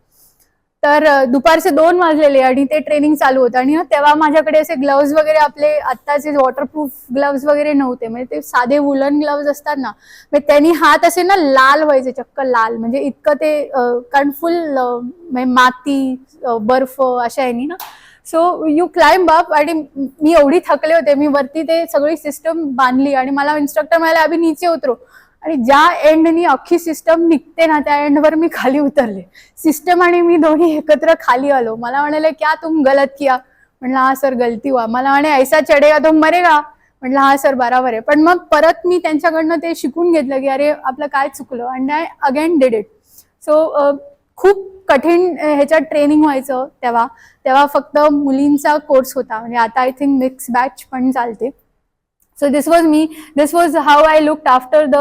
तर दुपारचे 2 वाजलेले आणि ते ट्रेनिंग चालू होतं. आणि तेव्हा माझ्याकडे असे ग्लव्ज वगैरे आपले आत्ताचे वॉटरप्रूफ ग्लव्ज वगैरे नव्हते. म्हणजे ते साधे वुलन ग्लव्ज असतात ना, मग त्यांनी हात असे ना लाल व्हायचे, चक्क लाल. म्हणजे इतकं ते कारण फुल माती, बर्फ अशा आहे ना. So you climb up. आणि मी एवढी थकले होते, मी वरती ते सगळी सिस्टम बांधली आणि मला इन्स्ट्रक्टर म्हणाले अभि नीचे उतरो. आणि ज्या एंडनी अख्खी सिस्टम निघते ना त्या एंडवर मी खाली उतरले. सिस्टम आणि मी दोन्ही एकत्र खाली आलो. मला म्हणाले क्या तुम गलत किया. म्हटलं हा सर गलती हुआ. मला म्हणे ऐसा चढेगा तो मरेगा. म्हटलं हा सर बराबर आहे. पण मग परत मी त्यांच्याकडनं ते शिकून घेतलं की अरे आपलं काय चुकलं, and I again did it. So खूप कठीण ह्याच्यात ट्रेनिंग व्हायचं तेव्हा फक्त मुलींचा कोर्स होता. म्हणजे आता आय थिंक मिक्स बॅच पण चालते. So this was me. This was how I looked after the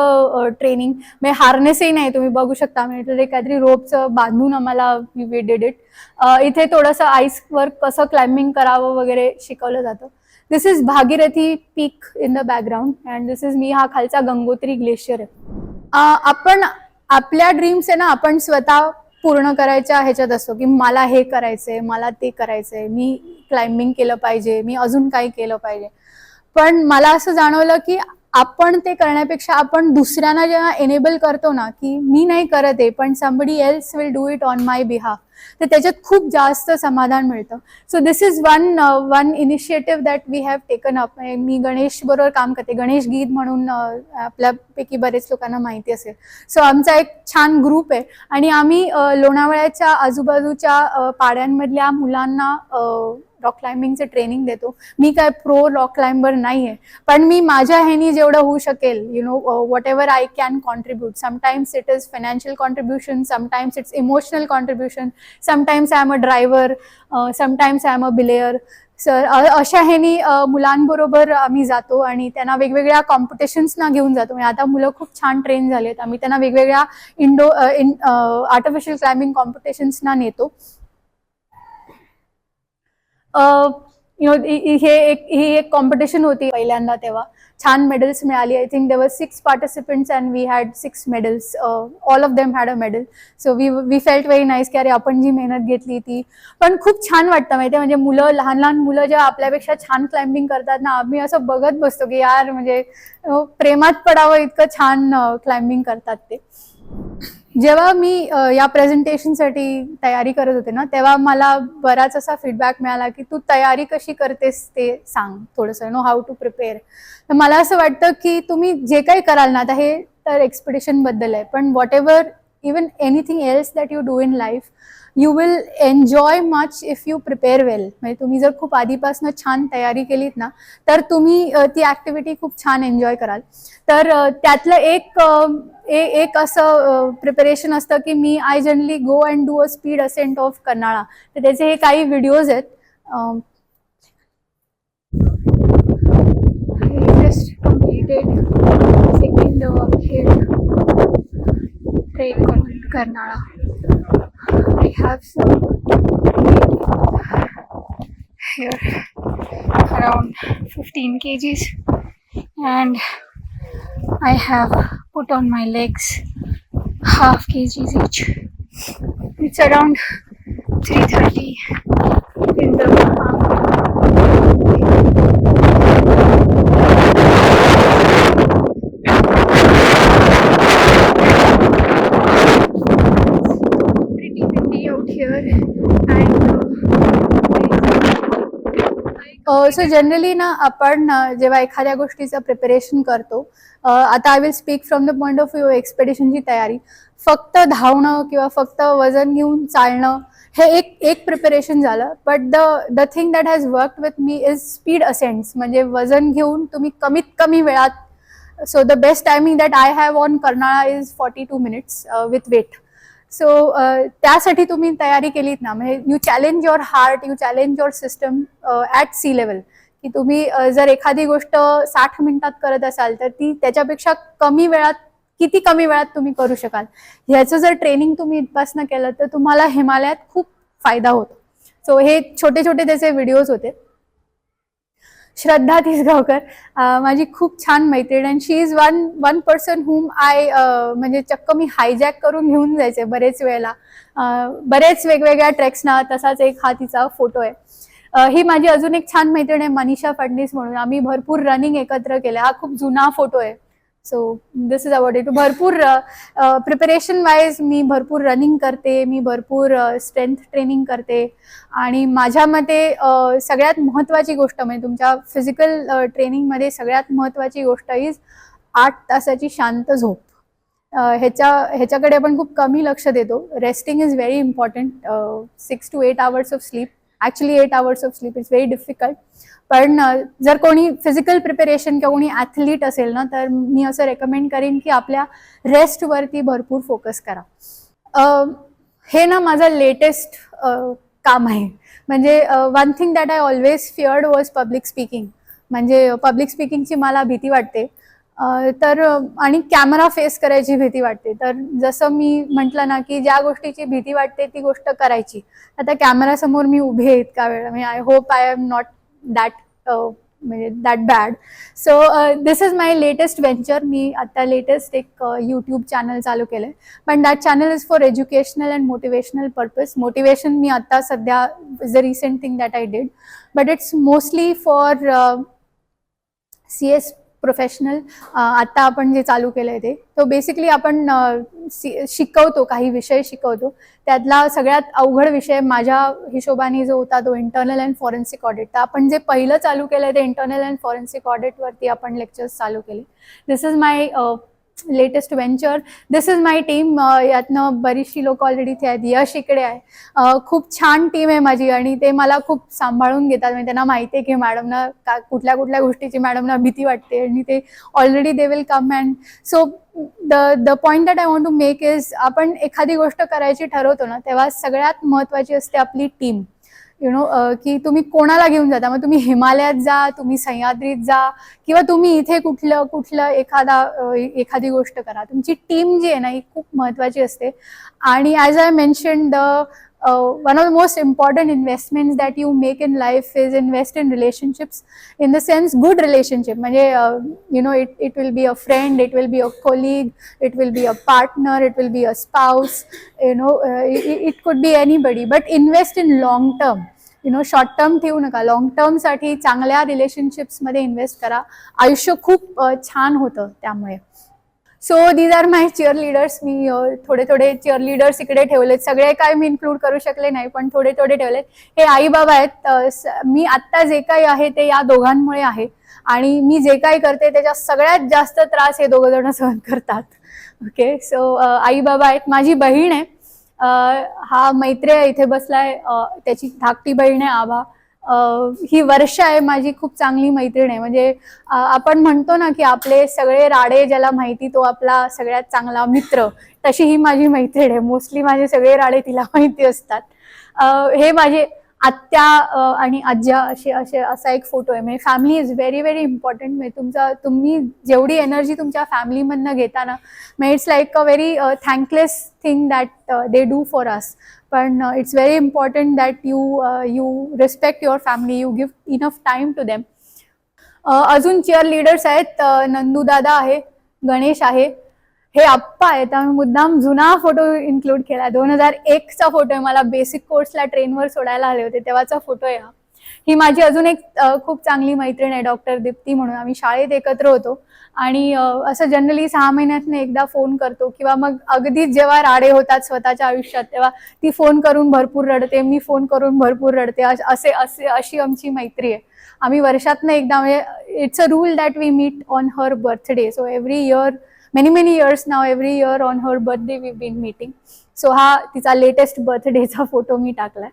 training. म्हणजे हार्नेसही नाही, तुम्ही बघू शकता. म्हणजे काहीतरी रोपचं बांधून आम्हाला वी डिड इट. इथे थोडंसं आईसवर कसं क्लाइम्बिंग करावं वगैरे शिकवलं जातं. This is Bhagirathi peak in the background, and this is me. हा खालचा गंगोत्री ग्लेशियर आहे. आपण आपल्या ड्रीम्स आहे ना, आपण स्वतः पूर्ण करायच्या ह्याच्यात असतो की मला हे करायचंय, मला ते करायचंय, मी क्लाइम्बिंग केलं पाहिजे, मी अजून काही केलं पाहिजे. पण मला असं जाणवलं की आपण ते करण्यापेक्षा आपण दुसऱ्यांना जेव्हा एनेबल करतो ना की मी नाही करत आहे पण somebody else will do it on my behalf, तर त्याच्यात खूप जास्त समाधान मिळतं. So this is one initiative that we have taken up. मी गणेश बरोबर काम करते. गणेश गीत म्हणून आपल्यापैकी बरेच लोकांना माहिती असेल. सो आमचा एक छान ग्रुप आहे आणि आम्ही लोणावळ्याच्या आजूबाजूच्या पाड्यांमधल्या मुलांना रॉक क्लाइम्बिंगचे ट्रेनिंग देतो. मी काय प्रो रॉक क्लाइम्बर नाही आहे, पण मी माझ्या ह्यानी जेवढं होऊ शकेल, what ever I can contribute. Sometimes it is financial contribution, sometimes it's emotional contribution, sometimes I am a driver, sometimes I am a bilayer. Sir अशा ह्यानी मुलांबरोबर आम्ही जातो आणि त्यांना वेगवेगळ्या कॉम्पिटिशन्सना घेऊन जातो. म्हणजे आता मुलं खूप छान ट्रेन झालेत, आम्ही त्यांना वेगवेगळ्या आर्टिफिशियल क्लाइम्बिंग कॉम्पिटिशन्सना नेतो. ही एक कॉम्पिटिशन होती पहिल्यांदा, तेव्हा छान मेडल्स मिळाली. I think there were 6 participants and we had 6 medals. All of them had a medal. So we felt very nice की अरे आपण जी मेहनत घेतली ती. पण खूप छान वाटतं माहिती आहे, म्हणजे लहान लहान मुलं जेव्हा आपल्यापेक्षा छान क्लाइम्बिंग करतात ना, आम्ही असं बघत बसतो की यार म्हणजे प्रेमात पडावं इतकं छान क्लाइम्बिंग करतात ते. जेव्हा मी या प्रेझेंटेशनसाठी तयारी करत होते ना, तेव्हा मला बराच असा फीडबॅक मिळाला की तू तयारी कशी करतेस ते सांग थोडंसं, हाऊ टू प्रिपेअर. तर मला असं वाटतं की तुम्ही जे काही कराल ना, आता हे तर एक्सपिडिशन बद्दल आहे, पण whatever even anything else that you do in life, you will enjoy much if you prepare well. म्हणजे तुम्ही जर खूप आधीपासून छान तयारी केलीत ना, तर तुम्ही ती ॲक्टिव्हिटी खूप छान एन्जॉय कराल. तर त्यातलं एक असं प्रिपरेशन असतं की I generally go and do a speed ascent of Karnala. तर त्याचे हे काही व्हिडिओज आहेत. Just completed second train Karnala. I have some here around 15 kgs and I have put on my legs half kgs each. It's around 3:30 in the out here and so generally ना आपण जेव्हा एखाद्या गोष्टीचं प्रिपरेशन करतो, आता I will speak from the point of view एक्सपेडिशनची तयारी, फक्त धावणं किंवा फक्त वजन घेऊन चालणं हे एक प्रिपरेशन झालं. But the thing that has worked with me is speed ascents. म्हणजे वजन घेऊन तुम्ही कमीत कमी वेळात. So the best timing that I have on Karnala is 42 minutes with weight. So त्यासाठी तुम्ही तयारी केलीत ना, म्हणजे you challenge your heart, you challenge your system at sea level. की तुम्ही जर एखादी गोष्ट 60 मिनिटात करत असाल तर ती त्याच्यापेक्षा किती कमी वेळात तुम्ही करू शकाल. ह्याचं जर ट्रेनिंग तुम्ही इथपासनं केलं तर तुम्हाला हिमालयात खूप फायदा होतो. सो हे छोटे छोटे त्याचे व्हिडिओज होते. श्रद्धा तिसगावकर माझी खूप छान मैत्रीण, and she is one person whom I म्हणजे चक्क मी हायजॅक करून घेऊन जायचे बरेच वेळेला, बरेच वेगवेगळ्या ट्रेक्सना. तसाच एक हा तिचा फोटो आहे. ही माझी अजून एक छान मैत्रीण आहे मनीषा फडणीस म्हणून. आम्ही भरपूर रनिंग एकत्र केलं. हा खूप जुना फोटो आहे. So this is about it. भरपूर प्रिपरेशन वाईज मी भरपूर रनिंग करते, मी भरपूर स्ट्रेंथ ट्रेनिंग करते. आणि माझ्या मते सगळ्यात महत्त्वाची गोष्ट म्हणजे तुमच्या फिजिकल ट्रेनिंगमध्ये सगळ्यात महत्त्वाची गोष्ट इज 8 तासाची शांत झोप. ह्याच्याकडे आपण खूप कमी लक्ष देतो. Resting is very important. 6 to 8 hours of sleep, actually 8 hours of sleep is very difficult. पण जर कोणी फिजिकल प्रिपरेशन किंवा कोणी ॲथलीट असेल ना, तर मी असं रेकमेंड करीन की आपल्या रेस्टवरती भरपूर फोकस करा. हे ना माझं लेटेस्ट काम आहे. म्हणजे one thing that I always feared was public speaking. म्हणजे पब्लिक स्पीकिंगची मला भीती वाटते. तर आणि कॅमेरा फेस करायची भीती वाटते. तर जसं मी म्हटलं ना की ज्या गोष्टीची भीती वाटते ती गोष्ट करायची. आता कॅमेरासमोर मी उभी आहे इतका वेळ, म्हणजे I hope I am not that म्हणजे that bad. So this is my latest venture. मी आता लेटेस्ट एक यूट्यूब चॅनल चालू केलं आहे, पण that channel is for educational and motivational purpose. Motivation मी आता सध्या is the recent thing that I did, but it's mostly for CS professional. आता आपण जे चालू केलं आहे ते, तो बेसिकली आपण शिकवतो, काही विषय शिकवतो. त्यातला सगळ्यात अवघड विषय माझ्या हिशोबाने जो होता तो इंटरनल अँड फॉरेन्सिक ऑडिट. तर आपण जे पहिलं चालू केलं आहे ते इंटरनल अँड फॉरेन्सिक ऑडिटवरती आपण लेक्चर्स चालू केले. This is my latest venture. This is my team. यातनं बरीचशी लोक ऑलरेडी इथे आहेत. यश इकडे आहे. खूप छान टीम आहे माझी आणि ते मला खूप सांभाळून घेतात. म्हणजे त्यांना माहिती आहे की मॅडमना कुठल्या कुठल्या गोष्टीची मॅडमना भीती वाटते आणि ते already they will come. And so the point that I want to make is, आपण एखादी गोष्ट करायची ठरवतो ना, तेव्हा सगळ्यात महत्त्वाची असते आपली टीम. की तुम्ही कोणाला घेऊन जाता. मग तुम्ही हिमालयात जा, तुम्ही सह्याद्रीत जा, किंवा तुम्ही इथे कुठलं एखादी गोष्ट करा. तुमची टीम जी आहे ना, ही खूप महत्त्वाची असते. आणि as I mention, one of the most important investments that you make in life is invest in relationships, in the sense good relationship. म्हणजे it will be a friend, it will be a colleague, it will be a partner, it will be a spouse, it could be anybody, but invest in long term. Short term ठेवू नका, long term साठी चांगल्या relationships मध्ये invest करा. आयुष्य खूप छान होतं त्यामुळे. So these are my cheerleaders. मी थोडे चिअर लीडर्स इकडे ठेवलेत. सगळे काय मी इन्क्लूड करू शकले नाही, पण थोडे ठेवलेत. हे आई बाबा आहेत. मी आत्ता जे काही आहे ते या दोघांमुळे आहे. आणि मी जे काही करते त्याच्या सगळ्यात जास्त त्रास हे दोघं जण सहन करतात. ओके, सो आई बाबा आहेत. माझी बहीण आहे. हा मैत्री आहे, इथे बसलाय. त्याची धाकटी बहीण आहे आभा. ही वर्षा आहे माझी खूप चांगली मैत्रीण आहे. म्हणजे आपण म्हणतो ना की आपले सगळे राडे ज्याला माहिती तो आपला सगळ्यात चांगला मित्र, तशी ही माझी मैत्रीण आहे. मोस्टली माझे सगळे राडे तिला माहिती असतात. हे माझे आत्या आणि आज्या असा एक फोटो आहे. म्हणजे family is very very important. म्हणजे तुम्ही जेवढी एनर्जी तुमच्या फॅमिलीमधनं घेता ना, म्हणजे it's like a very thankless thing that they do for us. पण it's very important that you respect your family, you give enough time to them. अजून चिअर लीडर्स आहेत. नंदू दादा आहे, गणेश आहे, हे आप्पा आहेत. आम्ही मुद्दाम जुना फोटो इन्क्लूड केला. 2001चा फोटो आहे. मला बेसिक कोर्सला ट्रेनवर सोडायला आले होते तेव्हाचा फोटो आहे हा. ही माझी अजून एक खूप चांगली मैत्रीण आहे, डॉक्टर दीप्ती म्हणून. आम्ही शाळेत एकत्र होतो आणि असं जनरली 6 महिन्यातनं एकदा फोन करतो, किंवा मग अगदीच जेव्हा राडे होतात स्वतःच्या आयुष्यात तेव्हा ती फोन करून भरपूर रडते, मी फोन करून भरपूर रडते. अशी आमची मैत्री आहे. आम्ही वर्षातनं एकदा, म्हणजे it's a rule that we meet on her birthday. So every year, many years now, every year on her birthday we've been meeting. So हा तिचा लेटेस्ट बर्थडेचा फोटो मी टाकलाय.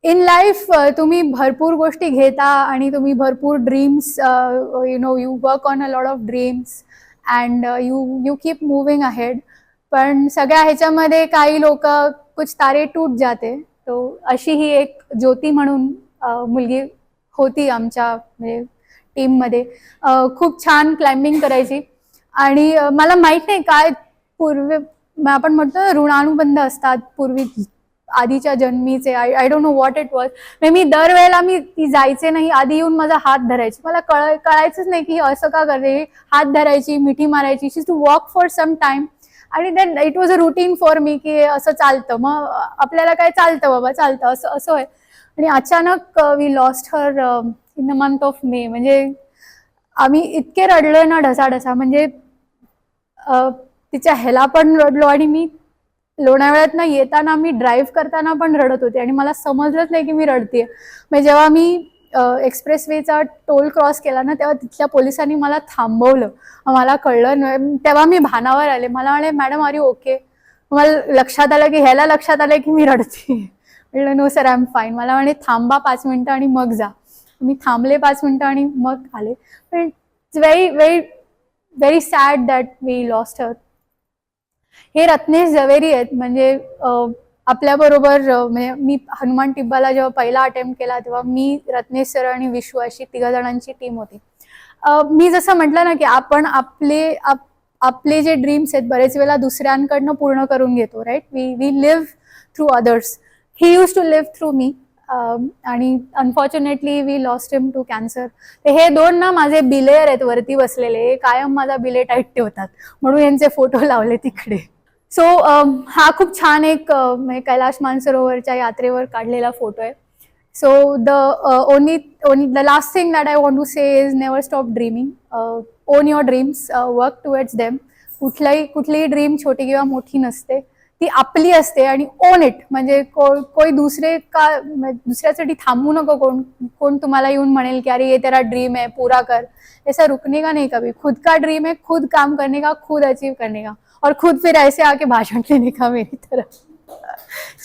इन लाईफ तुम्ही भरपूर गोष्टी घेता आणि तुम्ही भरपूर dreams, you work on a lot of dreams and you keep moving ahead. पण सगळ्या ह्याच्यामध्ये काही लोक कुछ तारे टूट जाते. तो अशी ही एक ज्योती म्हणून मुलगी होती आमच्या म्हणजे टीममध्ये. खूप छान क्लाइम्बिंग करायची. आणि मला माहित नाही काय पूर्वी आपण म्हणतो ना ऋणानुबंध असतात पूर्वी आधीच्या जन्मीचे. I don't know what it was. मी दरवेळेला ती जायचे नाही, आधी येऊन माझा हात धरायची. मला कळायचंच नाही की असं का करते. हात धरायची, मिठी मारायची. She to walk for some time आणि then it was a routine for me की असं चालतं. मग आपल्याला काय चालतं बाबा, चालतं असं आहे. आणि अचानक we lost her in the month of May. म्हणजे आम्ही इतके रडलोय ना ढसाढसा. म्हणजे तिच्या ह्याला पण रडलो आणि मी लोणावळ्यातनं येताना मी ड्राईव्ह करताना पण रडत होते आणि मला समजलंच नाही की मी रडतेय. म्हणजे जेव्हा मी एक्सप्रेसवेचा टोल क्रॉस केला ना, तेव्हा तिथल्या पोलिसांनी मला थांबवलं. मला कळलं नाही, तेव्हा मी भानावर आले. मला म्हणे, मॅडम आर यू ओके? मला लक्षात आलं की ह्याला लक्षात आलं की मी रडते. म्हटलं no sir, I am fine. मला म्हणे थांबा 5 मिनिटं आणि मग जा. मी थांबले 5 मिनिटं आणि मग आले. पण it's very very very sad that we lost her. हे रत्नेश झवेरी आहेत. म्हणजे आपल्याबरोबर म्हणजे मी हनुमान टिब्बाला जेव्हा पहिला अटेम्प्ट केला तेव्हा मी, रत्नेश सर आणि विश्व अशी 3 जणांची टीम होती. मी जसं म्हटलं ना की आपण आपले जे ड्रीम्स आहेत बरेच वेळेला दुसऱ्यांकडनं पूर्ण करून घेतो. Right, we live through others. He use to live through me. आणि unfortunately we lost him to cancer. हे 2 ना माझे बिलेयर आहेत वरती बसलेले. कायम माझा बिले टाईट ठेवतात म्हणून यांचे फोटो लावले तिकडे. सो हा खूप छान एक कैलाश मानसरोवरच्या यात्रेवर काढलेला फोटो आहे. So the last thing that I want to say is never stop dreaming. Own your dreams, work towards them. कुठलीही ड्रीम छोटी किंवा मोठी नसते. ती आपली असते आणि ओन इट, म्हणजे कोई दुसऱ्यासाठी थांबू नको, कोण तुम्हाला येऊन म्हणेल की अरे ये तेरा ड्रीम है पूरा कर, ऐसा रुकने का नहीं कभी. खुद का ड्रीम है, खुद काम करने का, खुद अचीव करने का, और खुद फिर ऐसे आके भाषण देने का मेरी तरफ.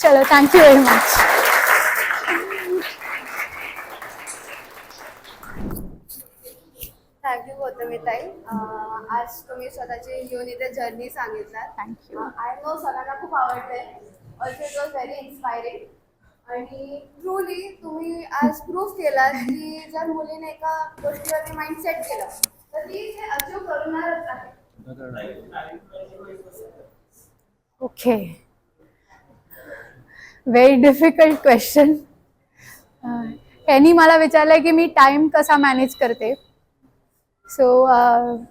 चलो, thank you very much. Thank you Gautami ताई. आज तुम्ही स्वतःची युनिट जर्नी सांगितलात. थँक्यू. आय नो सगळ्यांना खूप आवडते. Also it was very inspiring. आणि ट्रुली तुम्ही आज प्रूफ केलात की जर मुलीने एका गोष्टीवरती माइंड सेट केलं तर ती ते अचीव करणारच आहे. Okay, very difficult question. यांनी मला विचारलंय की मी टाइम कसा मॅनेज करते. So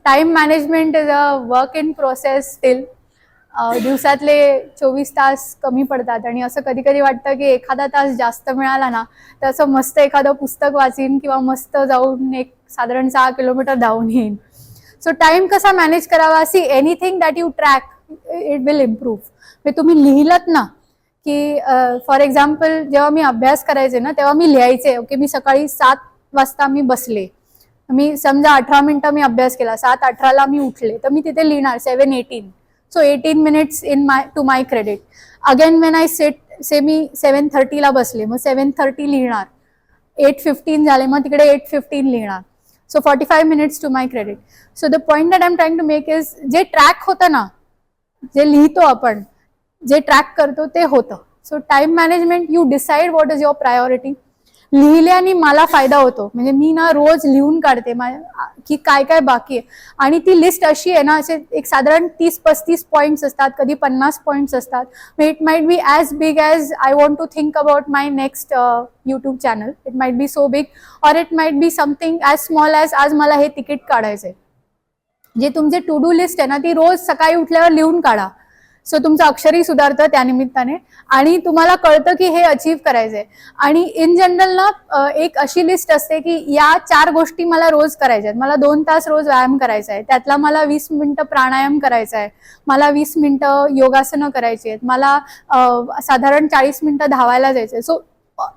time management is a work in process steel. दिवसातले 24 तास कमी पडतात आणि असं कधी कधी वाटतं की एखादा तास जास्त मिळाला ना तर असं मस्त एखादं पुस्तक वाचीन किंवा मस्त जाऊन एक साधारण 6 किलोमीटर धावून येईन. सो टाइम कसा मॅनेज करावा. See, anything that you track it will improve. म्हणजे तुम्ही लिहिलत ना की फॉर एक्झाम्पल जेव्हा मी अभ्यास करायचे ना तेव्हा मी लिहायचे. ओके, मी सकाळी 7 वाजता मी बसले, मी समजा 18 मिनिटं मी अभ्यास केला, 7:18 मी उठले, तर मी तिथे लिहिणार 7:18. So 18 minutes in to my credit. Again when I set me 7:30 बसले, मग 7:30 लिहिणार. 8:15 झाले, मग तिकडे 8:15 लिहिणार. So 45 minutes to my credit. So the point that I am trying to make is, जे ट्रॅक होतं ना, जे लिहितो आपण, जे ट्रॅक करतो ते होतं. So time management, you decide what is your priority. लिहिल्याने मला फायदा होतो, म्हणजे मी ना रोज लिहून काढते की काय काय बाकी आहे. आणि ती लिस्ट अशी आहे ना, असे एक साधारण 30-35 पॉईंट्स असतात, कधी 50 पॉईंट्स असतात. It might be as big as I want to think about my next YouTube channel. It might be so big, or it might be something as small as आज मला हे तिकीट काढायचंय. जे तुमचे to do list आहे ना, ती रोज सकाळी उठल्यावर लिहून काढा. सो तुमचं अक्षरही सुधारतं त्यानिमित्ताने आणि तुम्हाला कळतं की हे अचीव्ह करायचंय. आणि इन जनरल ना एक अशी लिस्ट असते की या 4 गोष्टी मला रोज करायच्या आहेत. मला 2 तास रोज व्यायाम करायचा आहे, त्यातला मला 20 मिनिटं प्राणायाम करायचा आहे, मला 20 मिनिटं योगासनं करायची आहेत, मला साधारण 40 मिनिटं धावायला जायचं आहे. So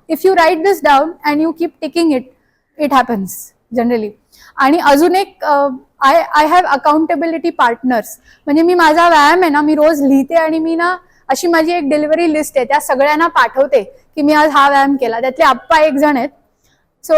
if you write this down and you keep taking it happens generally. आणि अजून एक, आय हॅव अकाउंटेबिलिटी पार्टनर्स. म्हणजे मी माझा व्यायाम आहे ना, मी रोज लिहिते आणि मी ना अशी माझी एक डिलिव्हरी लिस्ट आहे, त्या सगळ्यांना पाठवते की मी आज हा व्यायाम केला. त्यातले आप्पा 1 जण आहेत. सो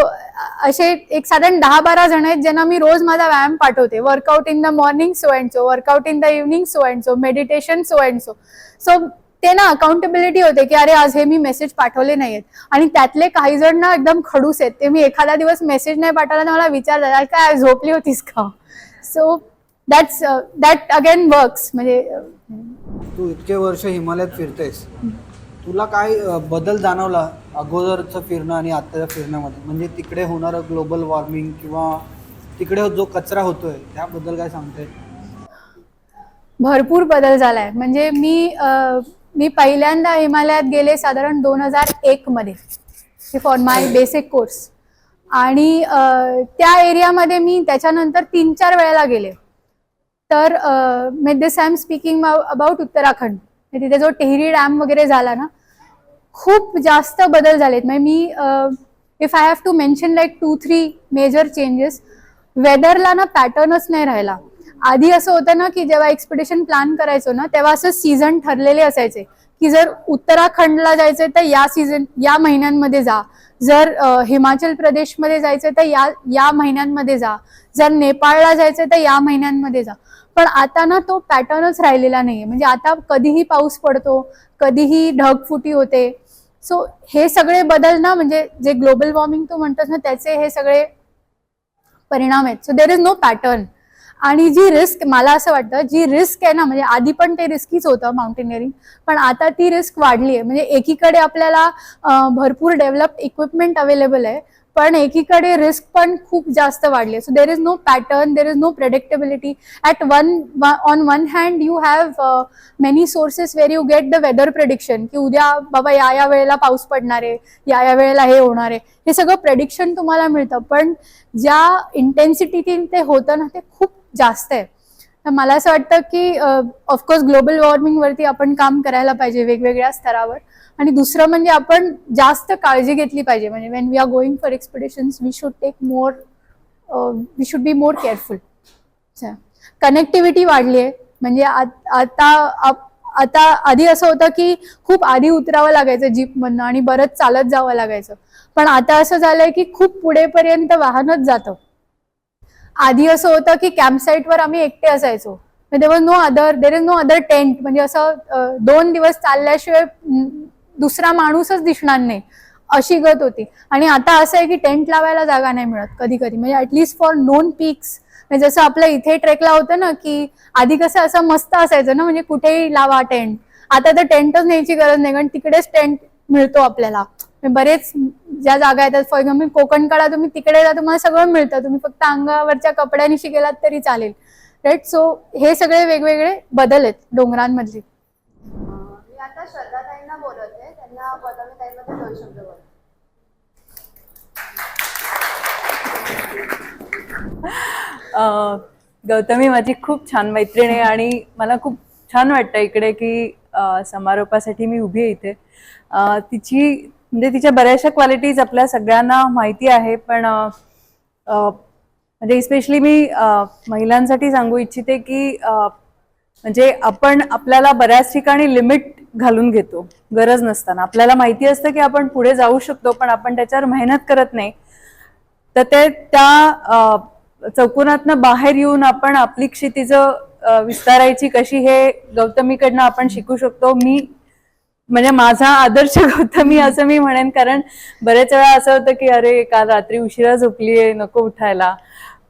असे एक साधारण 10-12 जण आहेत ज्यांना मी रोज माझा व्यायाम पाठवते. Workout in the morning so and so, workout in the evening so and so, meditation so and so. So ते ना अकाउंटेबिलिटी होते की अरे आज हे मी मेसेज पाठवले नाहीयेत. आणि त्यातले काही जण ना एकदम खडूस आहेत, ते मी एखादा दिवस मेसेज नाही पाठवला तर मला विचारतात काय झोपली होतीस का. So that again works. म्हणजे तू इतके वर्ष हिमालयात फिरतेस, तुला काय बदल जाणवला अगोदरचं फिरणं आणि आत्ताच्या फिरण्यामध्ये? म्हणजे तिकडे होणारं ग्लोबल वॉर्मिंग किंवा तिकडे जो कचरा होतोय त्याबद्दल काय सांगते? भरपूर बदल झालाय. म्हणजे मी पहिल्यांदा हिमालयात गेले साधारण 2001 मध्ये फॉर माय बेसिक कोर्स. आणि त्या एरियामध्ये मी त्याच्यानंतर 3-4 वेळेला गेले. तर this I am speaking about Uttarakhand. तिथे जो टेहरी डॅम वगैरे झाला ना, खूप जास्त बदल झालेत. म्हणजे मी if I have to mention like 2-3 major changes. वेदरला ना पॅटर्नच नाही राहिला. आधी असं होतं ना की जेव्हा एक्सपिडिशन प्लॅन करायचो ना तेव्हा असं सीझन ठरलेले असायचे की जर उत्तराखंडला जायचंय तर या महिन्यांमध्ये जा, जर हिमाचल प्रदेशमध्ये जायचंय तर या महिन्यांमध्ये जा, जर नेपाळला जायचंय तर या महिन्यांमध्ये जा. पण आता ना तो पॅटर्नच राहिलेला नाहीये. म्हणजे आता कधीही पाऊस पडतो, कधीही ढगफुटी होते. सो हे सगळे बदल ना, म्हणजे जे ग्लोबल वॉर्मिंग तू म्हणतोस ना त्याचे हे सगळे परिणाम आहेत. So there is no pattern. आणि जी रिस्क, मला असं वाटतं जी रिस्क आहे ना, म्हणजे आधी पण ते रिस्कीच होतं माउंटेनिअरिंग, पण आता ती रिस्क वाढली आहे. म्हणजे एकीकडे आपल्याला भरपूर डेव्हलप्ड इक्विपमेंट अवेलेबल आहे, पण एकीकडे रिस्क पण खूप जास्त वाढली आहे. So there is no pattern, there is no predictability. On one hand you have many sources where you get the weather prediction की उद्या बाबा या वेळेला पाऊस पडणार आहे, या वेळेला हे होणार आहे, हे सगळं प्रेडिक्शन तुम्हाला मिळतं. पण ज्या इंटेन्सिटीने ते होतं ना ते खूप जास्त आहे. तर मला असं वाटतं की ऑफकोर्स ग्लोबल वॉर्मिंगवरती आपण काम करायला पाहिजे वेगवेगळ्या स्तरावर. आणि दुसरं म्हणजे आपण जास्त काळजी घेतली पाहिजे. म्हणजे when we are going for expeditions we should take more, we should be more careful. Connectivity वाढली आहे. म्हणजे आता आधी असं होतं की खूप आधी उतरावं लागायचं जीपमधनं आणि बरंच चालत जावं लागायचं. पण आता असं झालंय की खूप पुढेपर्यंत वाहनच जातं. आधी असं होतं की कॅम्प साईटवर आम्ही एकटे असायचो. There is no other tent. म्हणजे असं 2 दिवस चालल्याशिवाय दुसरा माणूसच दिसणार नाही अशी गत होती. आणि आता असं आहे की टेंट लावायला जागा नाही मिळत कधी कधी. म्हणजे ऍटलीस्ट फॉर नोन पीक्स. म्हणजे जसं आपल्या इथे ट्रेकला होतं ना की आधी कसं असं मस्त असायचं ना, म्हणजे कुठेही लावा टेंट. आता तर टेंटच न्यायची गरज नाही कारण तिकडेच टेंट मिळतो आपल्याला. बरेच ज्या जागा आहेत फॉर एक्झाम्पल कोकणकडा, तुम्ही तिकडे जा तुम्हाला सगळं मिळतं. तुम्ही फक्त अंगावरच्या कपड्यांनी गेलात तरी चालेल. राईट. सो हे सगळे वेगवेगळे बदल आहेत डोंगरांमधले. मी आता श्रद्धाताईंना बोलवते, त्यांना बदामी ताईबद्दल 2 शब्द बोला. गौतमी माझी खूप छान मैत्रीण आहे आणि मला खूप छान वाटतं इकडे की समारोपासाठी मी उभी आहे इथे. म्हणजे तिच्या बऱ्याचशा क्वालिटीज आपल्या सगळ्यांना माहिती आहे. पण म्हणजे स्पेशली मी महिलांसाठी सांगू इच्छिते की म्हणजे आपण आपल्याला बऱ्याच ठिकाणी लिमिट घालून घेतो गरज नसताना. आपल्याला माहिती असतं की आपण पुढे जाऊ शकतो पण आपण त्याच्यावर मेहनत करत नाही. तर ते त्या चौकोनातनं बाहेर येऊन आपण आपली क्षितिजं विस्तारायची कशी हे गौतमीकडनं आपण शिकू शकतो. म्हणजे माझा आदर्श गौतमी असं मी म्हणेन. कारण बरेच वेळा असं होतं की अरे काल रात्री उशिरा झोपलीये, नको उठायला.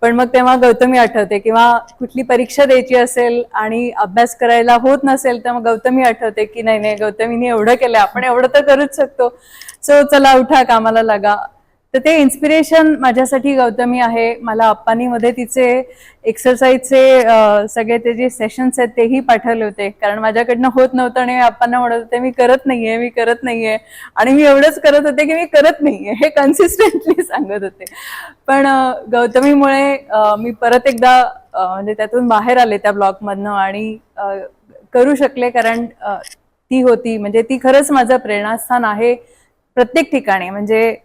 पण मग तेव्हा गौतमी आठवते. किंवा कुठली परीक्षा द्यायची असेल आणि अभ्यास करायला होत नसेल तर मग गौतमी आठवते की नाही गौतमीने एवढं केलं, आपण एवढं तर करूच शकतो. सो चला उठा, कामाला लागा. तर ते इन्स्पिरेशन माझ्यासाठी गौतमी आहे. मला अप्पानीमध्ये तिचे एक्सरसाइजचे सगळे ते जे सेशन्स आहेत तेही पाठवले होते. कारण माझ्याकडनं होत नव्हतं आणि अप्पांना म्हणत होते मी करत नाहीये. आणि मी एवढंच करत होते की मी करत नाहीये हे कन्सिस्टंटली सांगत होते. पण गौतमीमुळे मी परत एकदा म्हणजे त्यातून बाहेर आले त्या ब्लॉकमधनं आणि करू शकले. कारण ती होती, म्हणजे ती खरंच माझं प्रेरणास्थान आहे प्रत्येक ठिकाणी. म्हणजे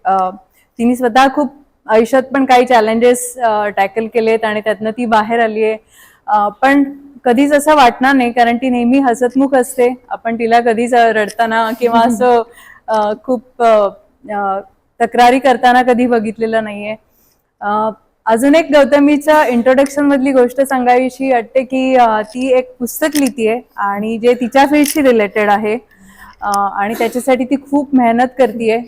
तिने स्वतः खूप आयुष्यात पण काही चॅलेंजेस टॅकल केलेत आणि त्यातनं ती बाहेर आली आहे. पण कधीच असं वाटणार नाही कारण ती नेहमी हसतमुख असते. आपण तिला कधीच रडताना किंवा असं खूप तक्रारी करताना कधी बघितलेलं नाहीये. अजून एक गौतमीच्या इंट्रोडक्शन मधली गोष्ट सांगावीशी वाटते की ती एक पुस्तक लिहितीये आणि जे तिच्या फील्डशी रिलेटेड आहे. आणि त्याच्यासाठी ती खूप मेहनत करतीये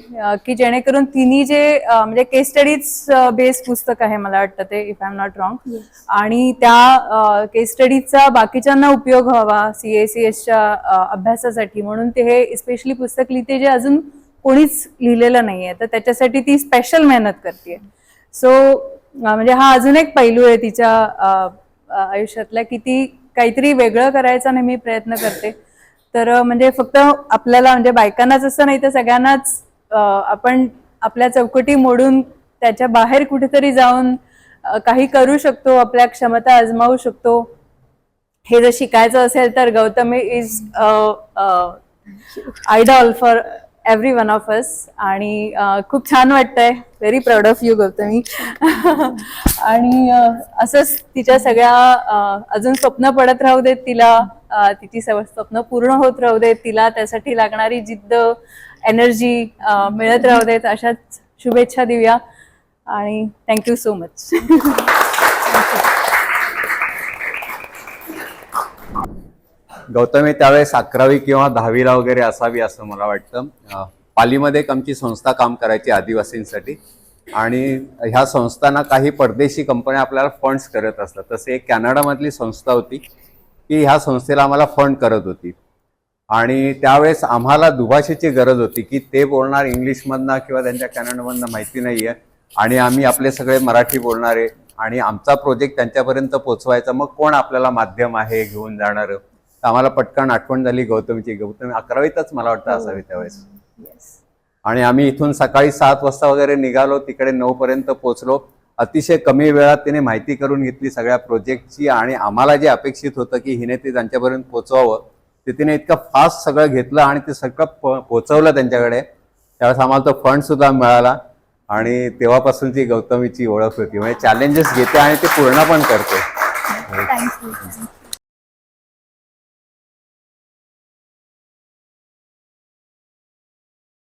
की जेणेकरून तिने जे म्हणजे केस स्टडीज बेस्ड पुस्तक आहे मला वाटतं ते, if I am not wrong. आणि त्या केस स्टडीजचा बाकीच्यांना उपयोग व्हावा CACSच्या अभ्यासासाठी म्हणून ते हे स्पेशली पुस्तक लिहिते जे अजून कोणीच लिहिलेलं नाहीये. तर त्याच्यासाठी ती स्पेशल मेहनत करते. सो म्हणजे हा अजून एक पैलू आहे तिच्या आयुष्यातला की ती काहीतरी वेगळं करायचा नेहमी प्रयत्न करते. तर म्हणजे फक्त आपल्याला म्हणजे बायकांनाच असं नाही तर सगळ्यांनाच आपण आपल्या चौकटी मोडून त्याच्या बाहेर कुठेतरी जाऊन काही करू शकतो, आपल्या क्षमता आजमावू शकतो. हे जर शिकायचं असेल तर Gautami is idol for every one of us. आणि खूप छान वाटतंय. Very proud of you Gautami. आणि असंच तिच्या सगळ्या अजून स्वप्न पडत राहू देत तिला, तिची स्वप्न पूर्ण होत राहू देत, तिला त्यासाठी लागणारी जिद्द, एनर्जी मिळत राहू देत, अशाच शुभेच्छा देऊया. आणि थँक्यू सो मच. गौतमी त्यावेळेस 11वी किंवा 10वीला वगैरे असावी असं मला वाटतं. पालीमध्ये एक आमची संस्था काम करायची आदिवासींसाठी आणि ह्या संस्थांना काही परदेशी कंपन्या आपल्याला फंड्स करत असतात. तसे एक कॅनडामधली संस्था होती की ह्या संस्थेला आम्हाला फंड करत होती. आणि त्यावेळेस आम्हाला दुभाषेची गरज होती की ते बोलणार इंग्लिशमधनं किंवा त्यांच्या कॅनडामधनं माहिती नाही आहे आणि आम्ही आपले सगळे मराठी बोलणारे आणि आमचा प्रोजेक्ट त्यांच्यापर्यंत पोचवायचा. मग कोण आपल्याला माध्यम आहे घेऊन जाणारं. आम्हाला पटकन आठवण झाली गौतमीची. गौतमी 11वीतच मला वाटतं असावी त्यावेळेस. आणि आम्ही इथून सकाळी 7 वाजता वगैरे निघालो, तिकडे 9 पर्यंत पोहोचलो अतिशय कमी वेळात तिने माहिती करून घेतली सगळ्या प्रोजेक्टची, आणि आम्हाला जे अपेक्षित होतं की हिने ते त्यांच्यापर्यंत पोहोचवावं ते तिने इतकं फास्ट सगळं घेतलं आणि ते सगळं पोहोचवलं त्यांच्याकडे. त्यावेळेस आम्हाला तो फंड सुद्धा मिळाला आणि तेव्हापासूनची गौतमीची ओळख होती. म्हणजे चॅलेंजेस घेते आणि ते पूर्ण पण करते. थँक्यू.